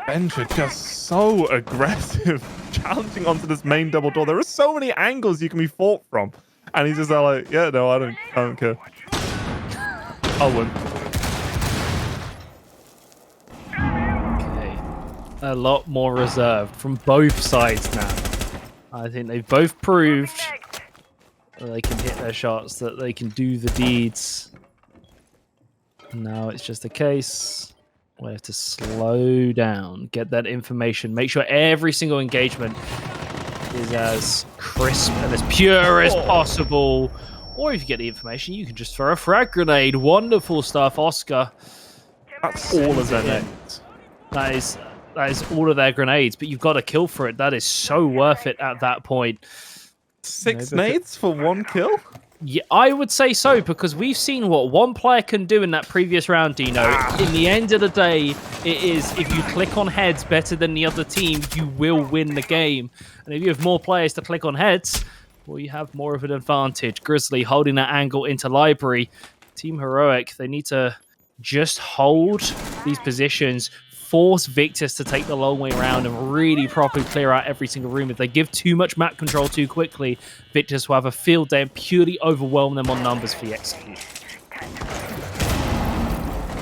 Benja just so aggressive, challenging onto this main double door. There are so many angles you can be fought from, and he's just like, yeah, no, I don't care. Owen. Okay, a lot more reserved from both sides now. I think they've both proved that they can hit their shots, that they can do the deeds. Now it's just a case where you have to slow down, get that information, make sure every single engagement is as crisp and as pure as possible. Or if you get the information, you can just throw a frag grenade. Wonderful stuff, Oscar. That's all of their nades. That is all of their grenades, but you've got to kill for it. That is so worth it at that point. 6 nades for 1 kill? Yeah, I would say so, because we've seen what one player can do in that previous round, Dino. In the end of the day, it is if you click on heads better than the other team, you will win the game. And if you have more players to click on heads, well, you have more of an advantage. Grizzly holding that angle into Library. Team Heroic, they need to just hold these positions, force Victus to take the long way around and really properly clear out every single room. If they give too much map control too quickly, Victus will have a field day and purely overwhelm them on numbers for the execute.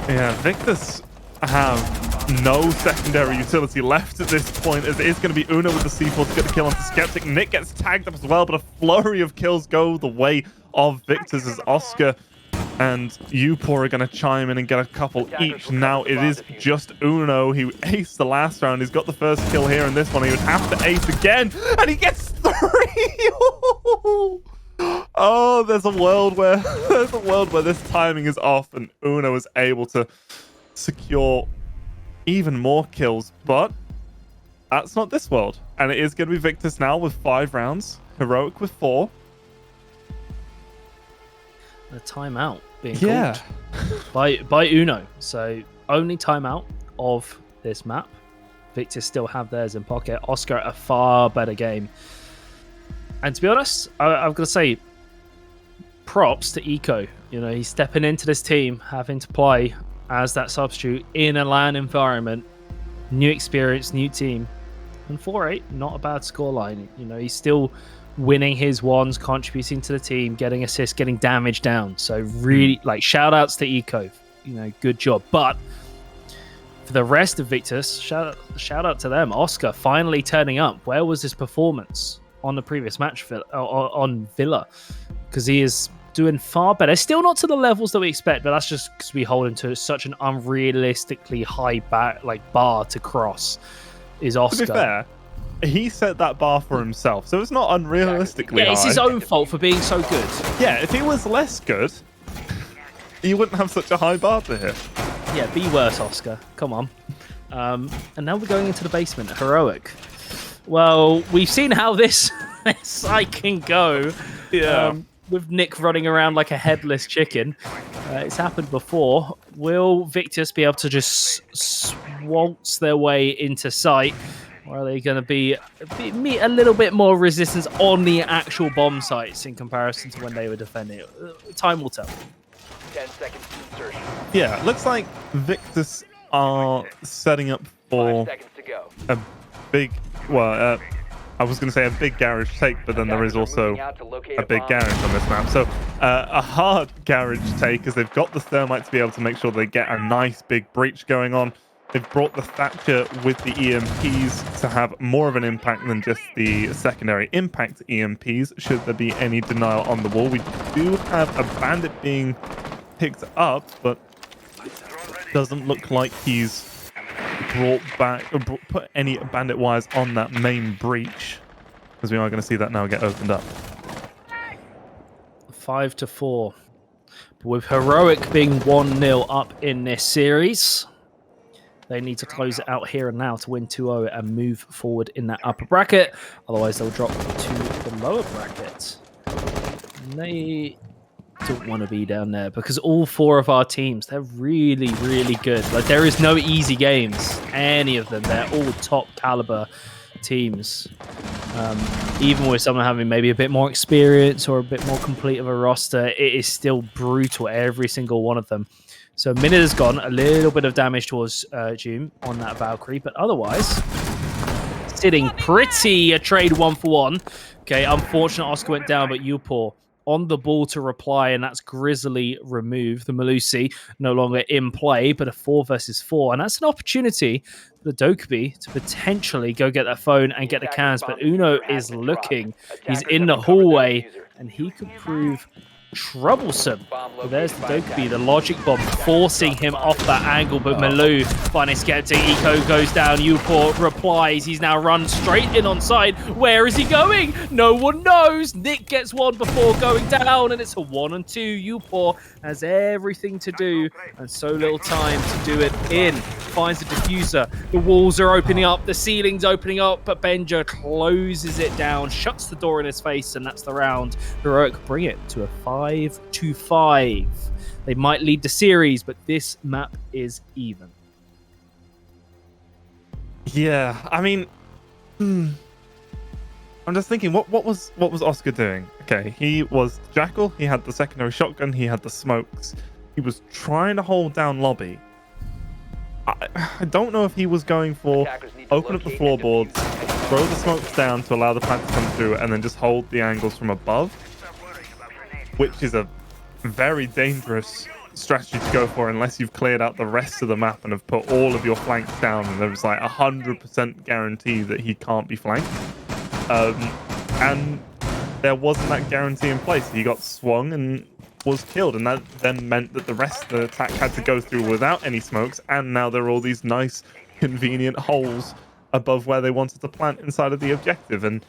Yeah, Victus have no secondary utility left at this point, as it is going to be Uno with the C4 to get the kill onto Skeptic. Nick gets tagged up as well, but a flurry of kills go the way of Victus as Oscar and Upor are going to chime in and get a couple each. Now it is just Uno. He aced the last round. He's got the first kill here in this one. He would have to ace again, and he gets 3. Oh, there's a world where this timing is off, and Uno is able to secure even more kills. But that's not this world, and it is going to be Victus now with 5 rounds, Heroic with 4. A timeout being called by Uno. So only timeout of this map. Victus still have theirs in pocket. Oscar a far better game. And to be honest, I've got to say, props to Eco. You know, he's stepping into this team, having to play as that substitute in a LAN environment. New experience, new team. And 4-8, not a bad scoreline. You know, he's still winning his ones, contributing to the team, getting assists, getting damage down. So really, like, shout outs to Eco. You know, good job. But for the rest of Victus, shout out to them. Oscar finally turning up. Where was his performance on the previous match on Villa? Because he is doing far better. Still not to the levels that we expect, but that's just because we hold him to such an unrealistically high bar to cross. Is Oscar. To be fair, he set that bar for himself, so it's not unrealistically high. Yeah, it's his own fault for being so good. Yeah, if he was less good, you wouldn't have such a high bar to hit. Yeah, be worse, Oscar. Come on. And now we're going into the basement. Heroic. Well, we've seen how this side can go. Yeah. With Nick running around like a headless chicken. It's happened before. Will Victus be able to just waltz their way into sight? Or are they going to meet a little bit more resistance on the actual bomb sites in comparison to when they were defending it? Time will tell. 10 seconds to insertion. Yeah, looks like Victus are setting up 5 for seconds to go. a big, well, I was going to say a big garage take, but then there is also a big garage on this map. So a hard garage take, as they've got the thermite to be able to make sure they get a nice big breach going on. They've brought the Thatcher with the EMPs to have more of an impact than just the secondary impact EMPs, should there be any denial on the wall. We do have a bandit being picked up, but doesn't look like he's brought back or put any bandit wires on that main breach, as we are going to see that now get opened up. 5-4. With Heroic being 1-0 up in this series, they need to close it out here and now to win 2-0 and move forward in that upper bracket. Otherwise, they'll drop to the lower bracket. And they don't want to be down there because all 4 of our teams, they're really, really good. Like, there is no easy games. Any of them. They're all top caliber teams. Even with someone having maybe a bit more experience or a bit more complete of a roster, it is still brutal, every single one of them. So a minute has gone. A little bit of damage towards Doom on that Valkyrie, but otherwise sitting pretty. A trade 1-for-1. Okay, unfortunate Oscar went down, but Upor on the ball to reply, and that's Grizzly removed. The Malusi no longer in play, but a 4 versus 4. And that's an opportunity for the Dokkaebi to potentially go get that phone and get the cans. But Uno is looking. He's in the hallway, and he could prove troublesome. But there's the Dokkaebi, the logic bomb, forcing him off that angle. But Malu finally escaping. Eco goes down. Upor replies. He's now run straight in on side. Where is he going? No one knows. Nick gets one before going down, and it's a 1-2. Upor has everything to do and so little time to do it in. Finds the diffuser. The walls are opening up. The ceiling's opening up, but Benja closes it down, shuts the door in his face, and that's the round. Heroic bring it to a 5-5. They might lead the series, but this map is even. Yeah, I mean, I'm just thinking, what was Oscar doing? Okay, he was Jackal. He had the secondary shotgun. He had the smokes. He was trying to hold down lobby. I don't know if he was going for open up the floorboards, throw the smokes down to allow the plant to come through, and then just hold the angles from above, which is a very dangerous strategy to go for unless you've cleared out the rest of the map and have put all of your flanks down, and there's like 100% guarantee that he can't be flanked. And there wasn't that guarantee in place. He got swung and was killed, and that then meant that the rest of the attack had to go through without any smokes, and now there are all these nice convenient holes above where they wanted to plant inside of the objective. And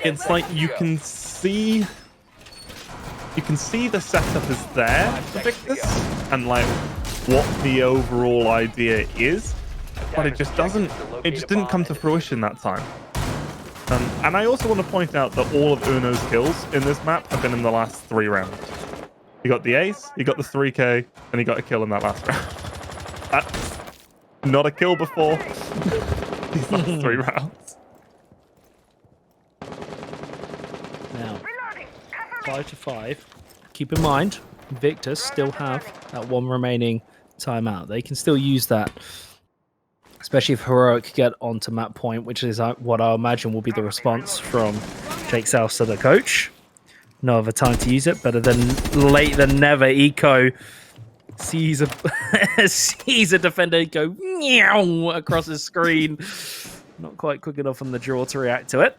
it's like you can see the setup is there for Victus and like what the overall idea is, but it just didn't come to fruition that time. And I also want to point out that all of Uno's kills in this map have been in the last 3 rounds. He got the ace, he got the 3k, and he got a kill in that last round. That's not a kill before these last 3 rounds. Now, 5-5. Keep in mind, Victus still have that 1 remaining timeout. They can still use that, especially if Heroic get onto map point, which is what I imagine will be the response from Jake South to the coach. No other time to use it. Better than late than never. Eco sees a defender go meow across his screen. Not quite quick enough on the draw to react to it,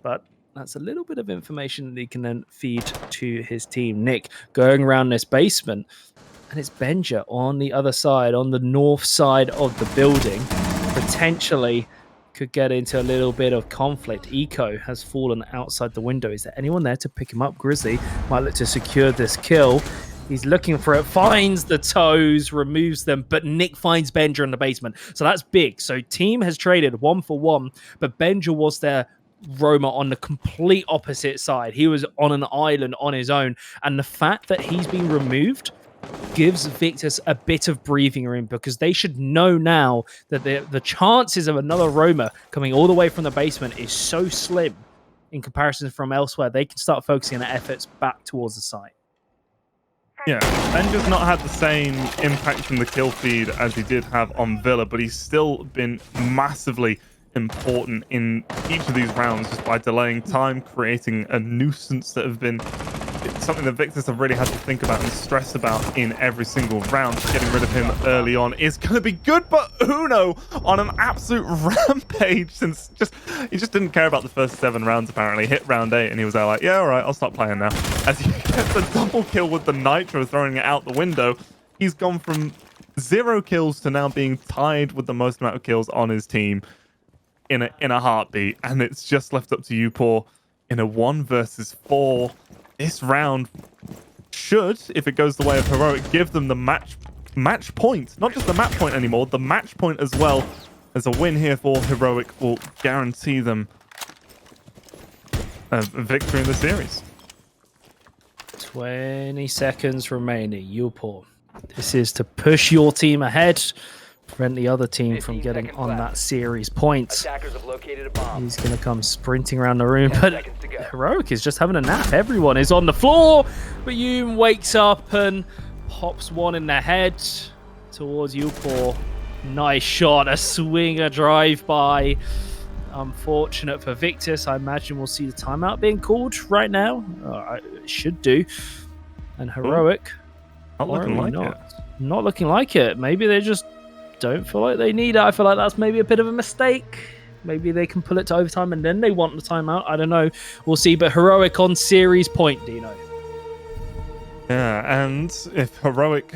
but that's a little bit of information that he can then feed to his team. Nick going around this basement, and it's Benja on the other side, on the north side of the building. Potentially could get into a little bit of conflict. Eco has fallen outside the window. Is there anyone there to pick him up? Grizzly might look to secure this kill. He's looking for it, finds the toes, removes them, but Nick finds Benja in the basement. So that's big. So team has traded 1-for-1, but Benja was there Roma on the complete opposite side. He was on an island on his own. And the fact that he's been removed gives Victus a bit of breathing room, because they should know now that the chances of another Roma coming all the way from the basement is so slim in comparison from elsewhere. They can start focusing their efforts back towards the site. Yeah, Benja's not had the same impact from the kill feed as he did have on Villa, but he's still been massively important in each of these rounds just by delaying time, creating a nuisance that have been something that Victus have really had to think about and stress about in every single round. Getting rid of him early on is going to be good, but Uno on an absolute rampage since he just didn't care about the first 7 rounds apparently. Hit round 8 and he was there like, yeah, all right, I'll stop playing now. As he gets a double kill with the Nitro, throwing it out the window, he's gone from 0 kills to now being tied with the most amount of kills on his team in a heartbeat, and it's just left up to Upor in a 1 versus 4. This round should, if it goes the way of Heroic, give them the match point. Not just the match point anymore, the match point as well. As a win here for Heroic will guarantee them a victory in the series. 20 seconds remaining. Upor, this is to push your team ahead, prevent the other team from getting on that series points. He's going to come sprinting around the room, but Heroic is just having a nap. Everyone is on the floor, but Yoon wakes up and Pops one in the head towards you, Paul. Nice shot, a swinger drive by. Unfortunate for Victus. I imagine we'll see the timeout being called right now. It should do. And Heroic. Not looking like it. Not looking like it. Maybe they just don't feel like they need it. I feel like that's maybe a bit of a mistake. Maybe they can pull it to overtime and then they want the timeout. I don't know. We'll see. But Heroic on series point, Dino. Yeah, and if Heroic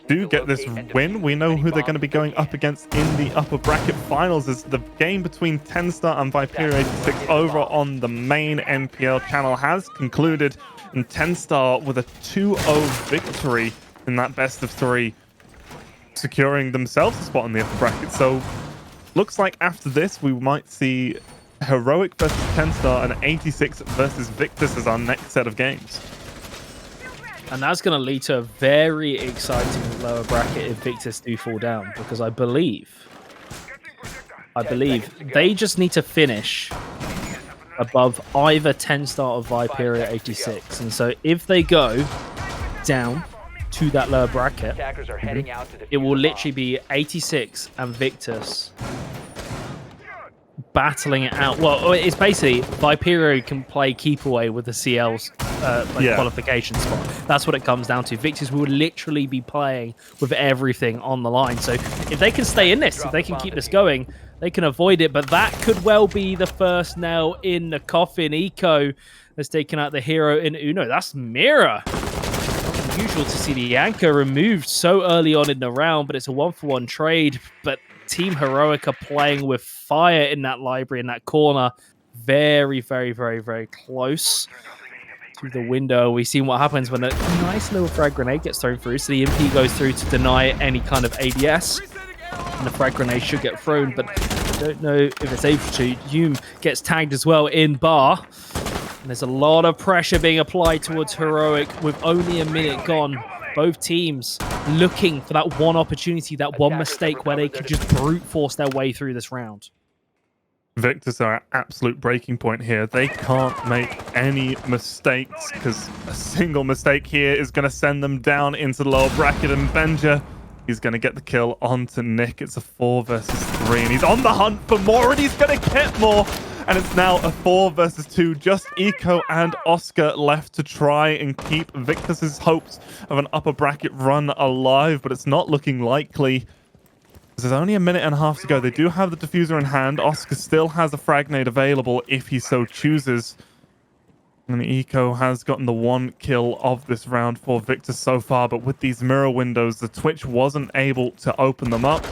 do get this win, we know who they're going to be going up against in the upper bracket finals. As the game between Tenstar and Viperia 86 over on the main NPL channel has concluded, and Tenstar with a 2-0 victory in that best of 3, securing themselves a spot in the upper bracket. So looks like after this we might see Heroic versus Tenstar and 86 versus Victus as our next set of games. And that's going to lead to a very exciting lower bracket if Victus do fall down, because I believe they just need to finish above either Tenstar or Viperia 86. And so if they go down to that lower bracket, it will literally be 86 and Victus battling it out. Well, it's basically Viperia can play keep away with the CL's qualification spot. That's what it comes down to. Victus will literally be playing with everything on the line. So if they can stay in this, if they can keep this going, they can avoid it. But that could well be the first nail in the coffin. Eco has taken out the hero in Uno. That's Mira. Unusual to see the anchor removed so early on in the round, but it's a 1-for-1 trade. But Team Heroic are playing with fire in that library, in that corner. Very, very, very, very close to the window. We've seen what happens when a nice little frag grenade gets thrown through. So the MP goes through to deny any kind of ADS. And the frag grenade should get thrown, but I don't know if it's able to. Hume gets tagged as well in bar. And there's a lot of pressure being applied towards Heroic with only a minute gone. Both teams looking for that one opportunity, that one mistake where they could just brute force their way through this round. Victus are at absolute breaking point here. They can't make any mistakes, because a single mistake here is going to send them down into the lower bracket. And Benja, he's going to get the kill onto Nick. It's a 4 versus 3, and he's on the hunt for more, and he's going to get more. And it's now a 4 versus 2. Just Eco and Oscar left to try and keep Victus's hopes of an upper bracket run alive, but it's not looking likely. There's only a minute and a half to go. They do have the diffuser in hand. Oscar still has a frag nade available if he so chooses. And Eco has gotten the 1 kill of this round for Victus so far, but with these mirror windows, the Twitch wasn't able to open them up.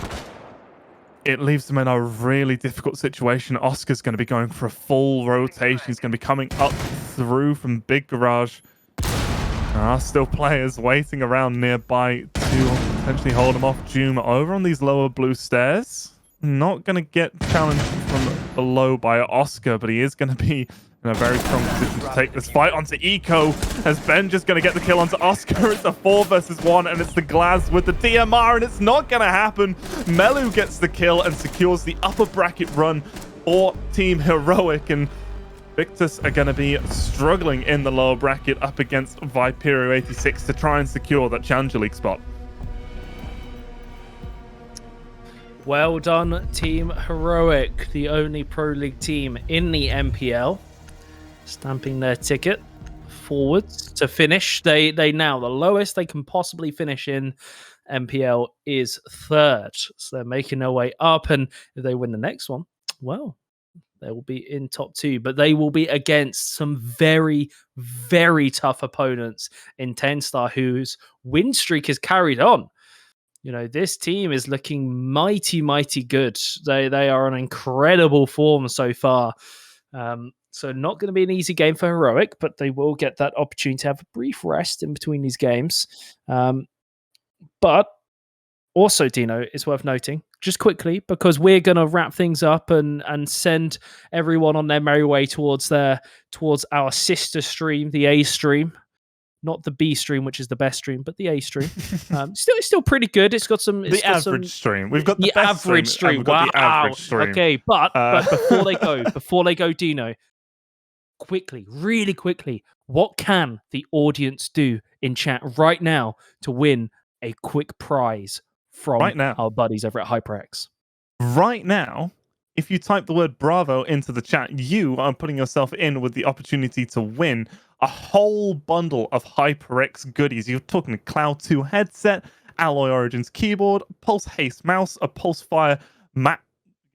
It leaves them in a really difficult situation. Oscar's going to be going for a full rotation. He's going to be coming up through from Big Garage. There are still players waiting around nearby to potentially hold him off. Doom over on these lower blue stairs. Not going to get challenged from below by Oscar, but he is going to be in a very strong position to take this fight onto Eco, as Ben just going to get the kill onto Oscar. It's a 4 versus 1, and it's the Glaz with the DMR, and it's not going to happen. Melu gets the kill and secures the upper bracket run for Team Heroic, and Victus are going to be struggling in the lower bracket up against Viperia 86 to try and secure that Challenger League spot. Well done, Team Heroic, the only Pro League team in the NPL. Stamping their ticket forwards to finish. They now, the lowest they can possibly finish in NPL is 3rd. So they're making their way up, and if they win the next one, well, they will be in top 2. But they will be against some very, very tough opponents in Tenstar, whose win streak is carried on. You know, this team is looking mighty, mighty good. They are on incredible form so far. So not going to be an easy game for Heroic, but they will get that opportunity to have a brief rest in between these games. But also, Dino, it's worth noting, just quickly, because we're going to wrap things up and send everyone on their merry way towards our sister stream, the A stream. Not the B stream, which is the best stream, but the A stream. It's still pretty good. It's got some... The average stream. We've got the best average stream. We've got the average stream. Okay, but before they go, Dino, quickly, really quickly, what can the audience do in chat right now to win a quick prize from Right now. our buddies over at HyperX? Right now, if you type the word Bravo into the chat, you are putting yourself in with the opportunity to win a whole bundle of HyperX goodies. You're talking a Cloud 2 headset, Alloy Origins keyboard, Pulse Haste mouse, a Pulse Fire mat,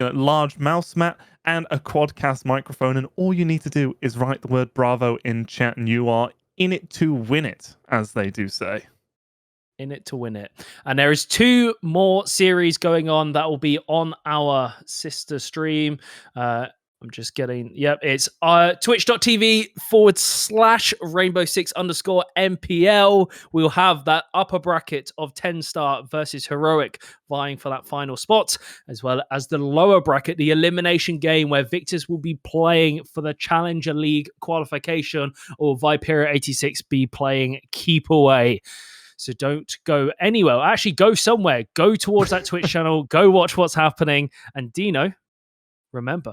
large mouse mat, and a Quadcast microphone. And all you need to do is write the word Bravo in chat, and you are in it to win it, as they do say. In it to win it. And there is 2 more series going on that will be on our sister stream. I'm just getting, it's twitch.tv/Rainbow6_NPL. We'll have that upper bracket of 10 star versus heroic vying for that final spot, as well as the lower bracket, the elimination game where Victus will be playing for the Challenger League qualification, or Viperia 86 be playing Keep Away. So don't go anywhere. Actually, go somewhere. Go towards that Twitch channel. Go watch what's happening. And Dino, remember,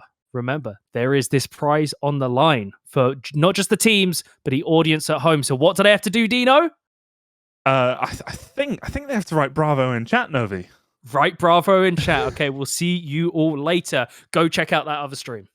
there is this prize on the line for not just the teams, but the audience at home. So what do they have to do, Dino? I think they have to write Bravo in chat, Novi. Write Bravo in chat. Okay, we'll see you all later. Go check out that other stream.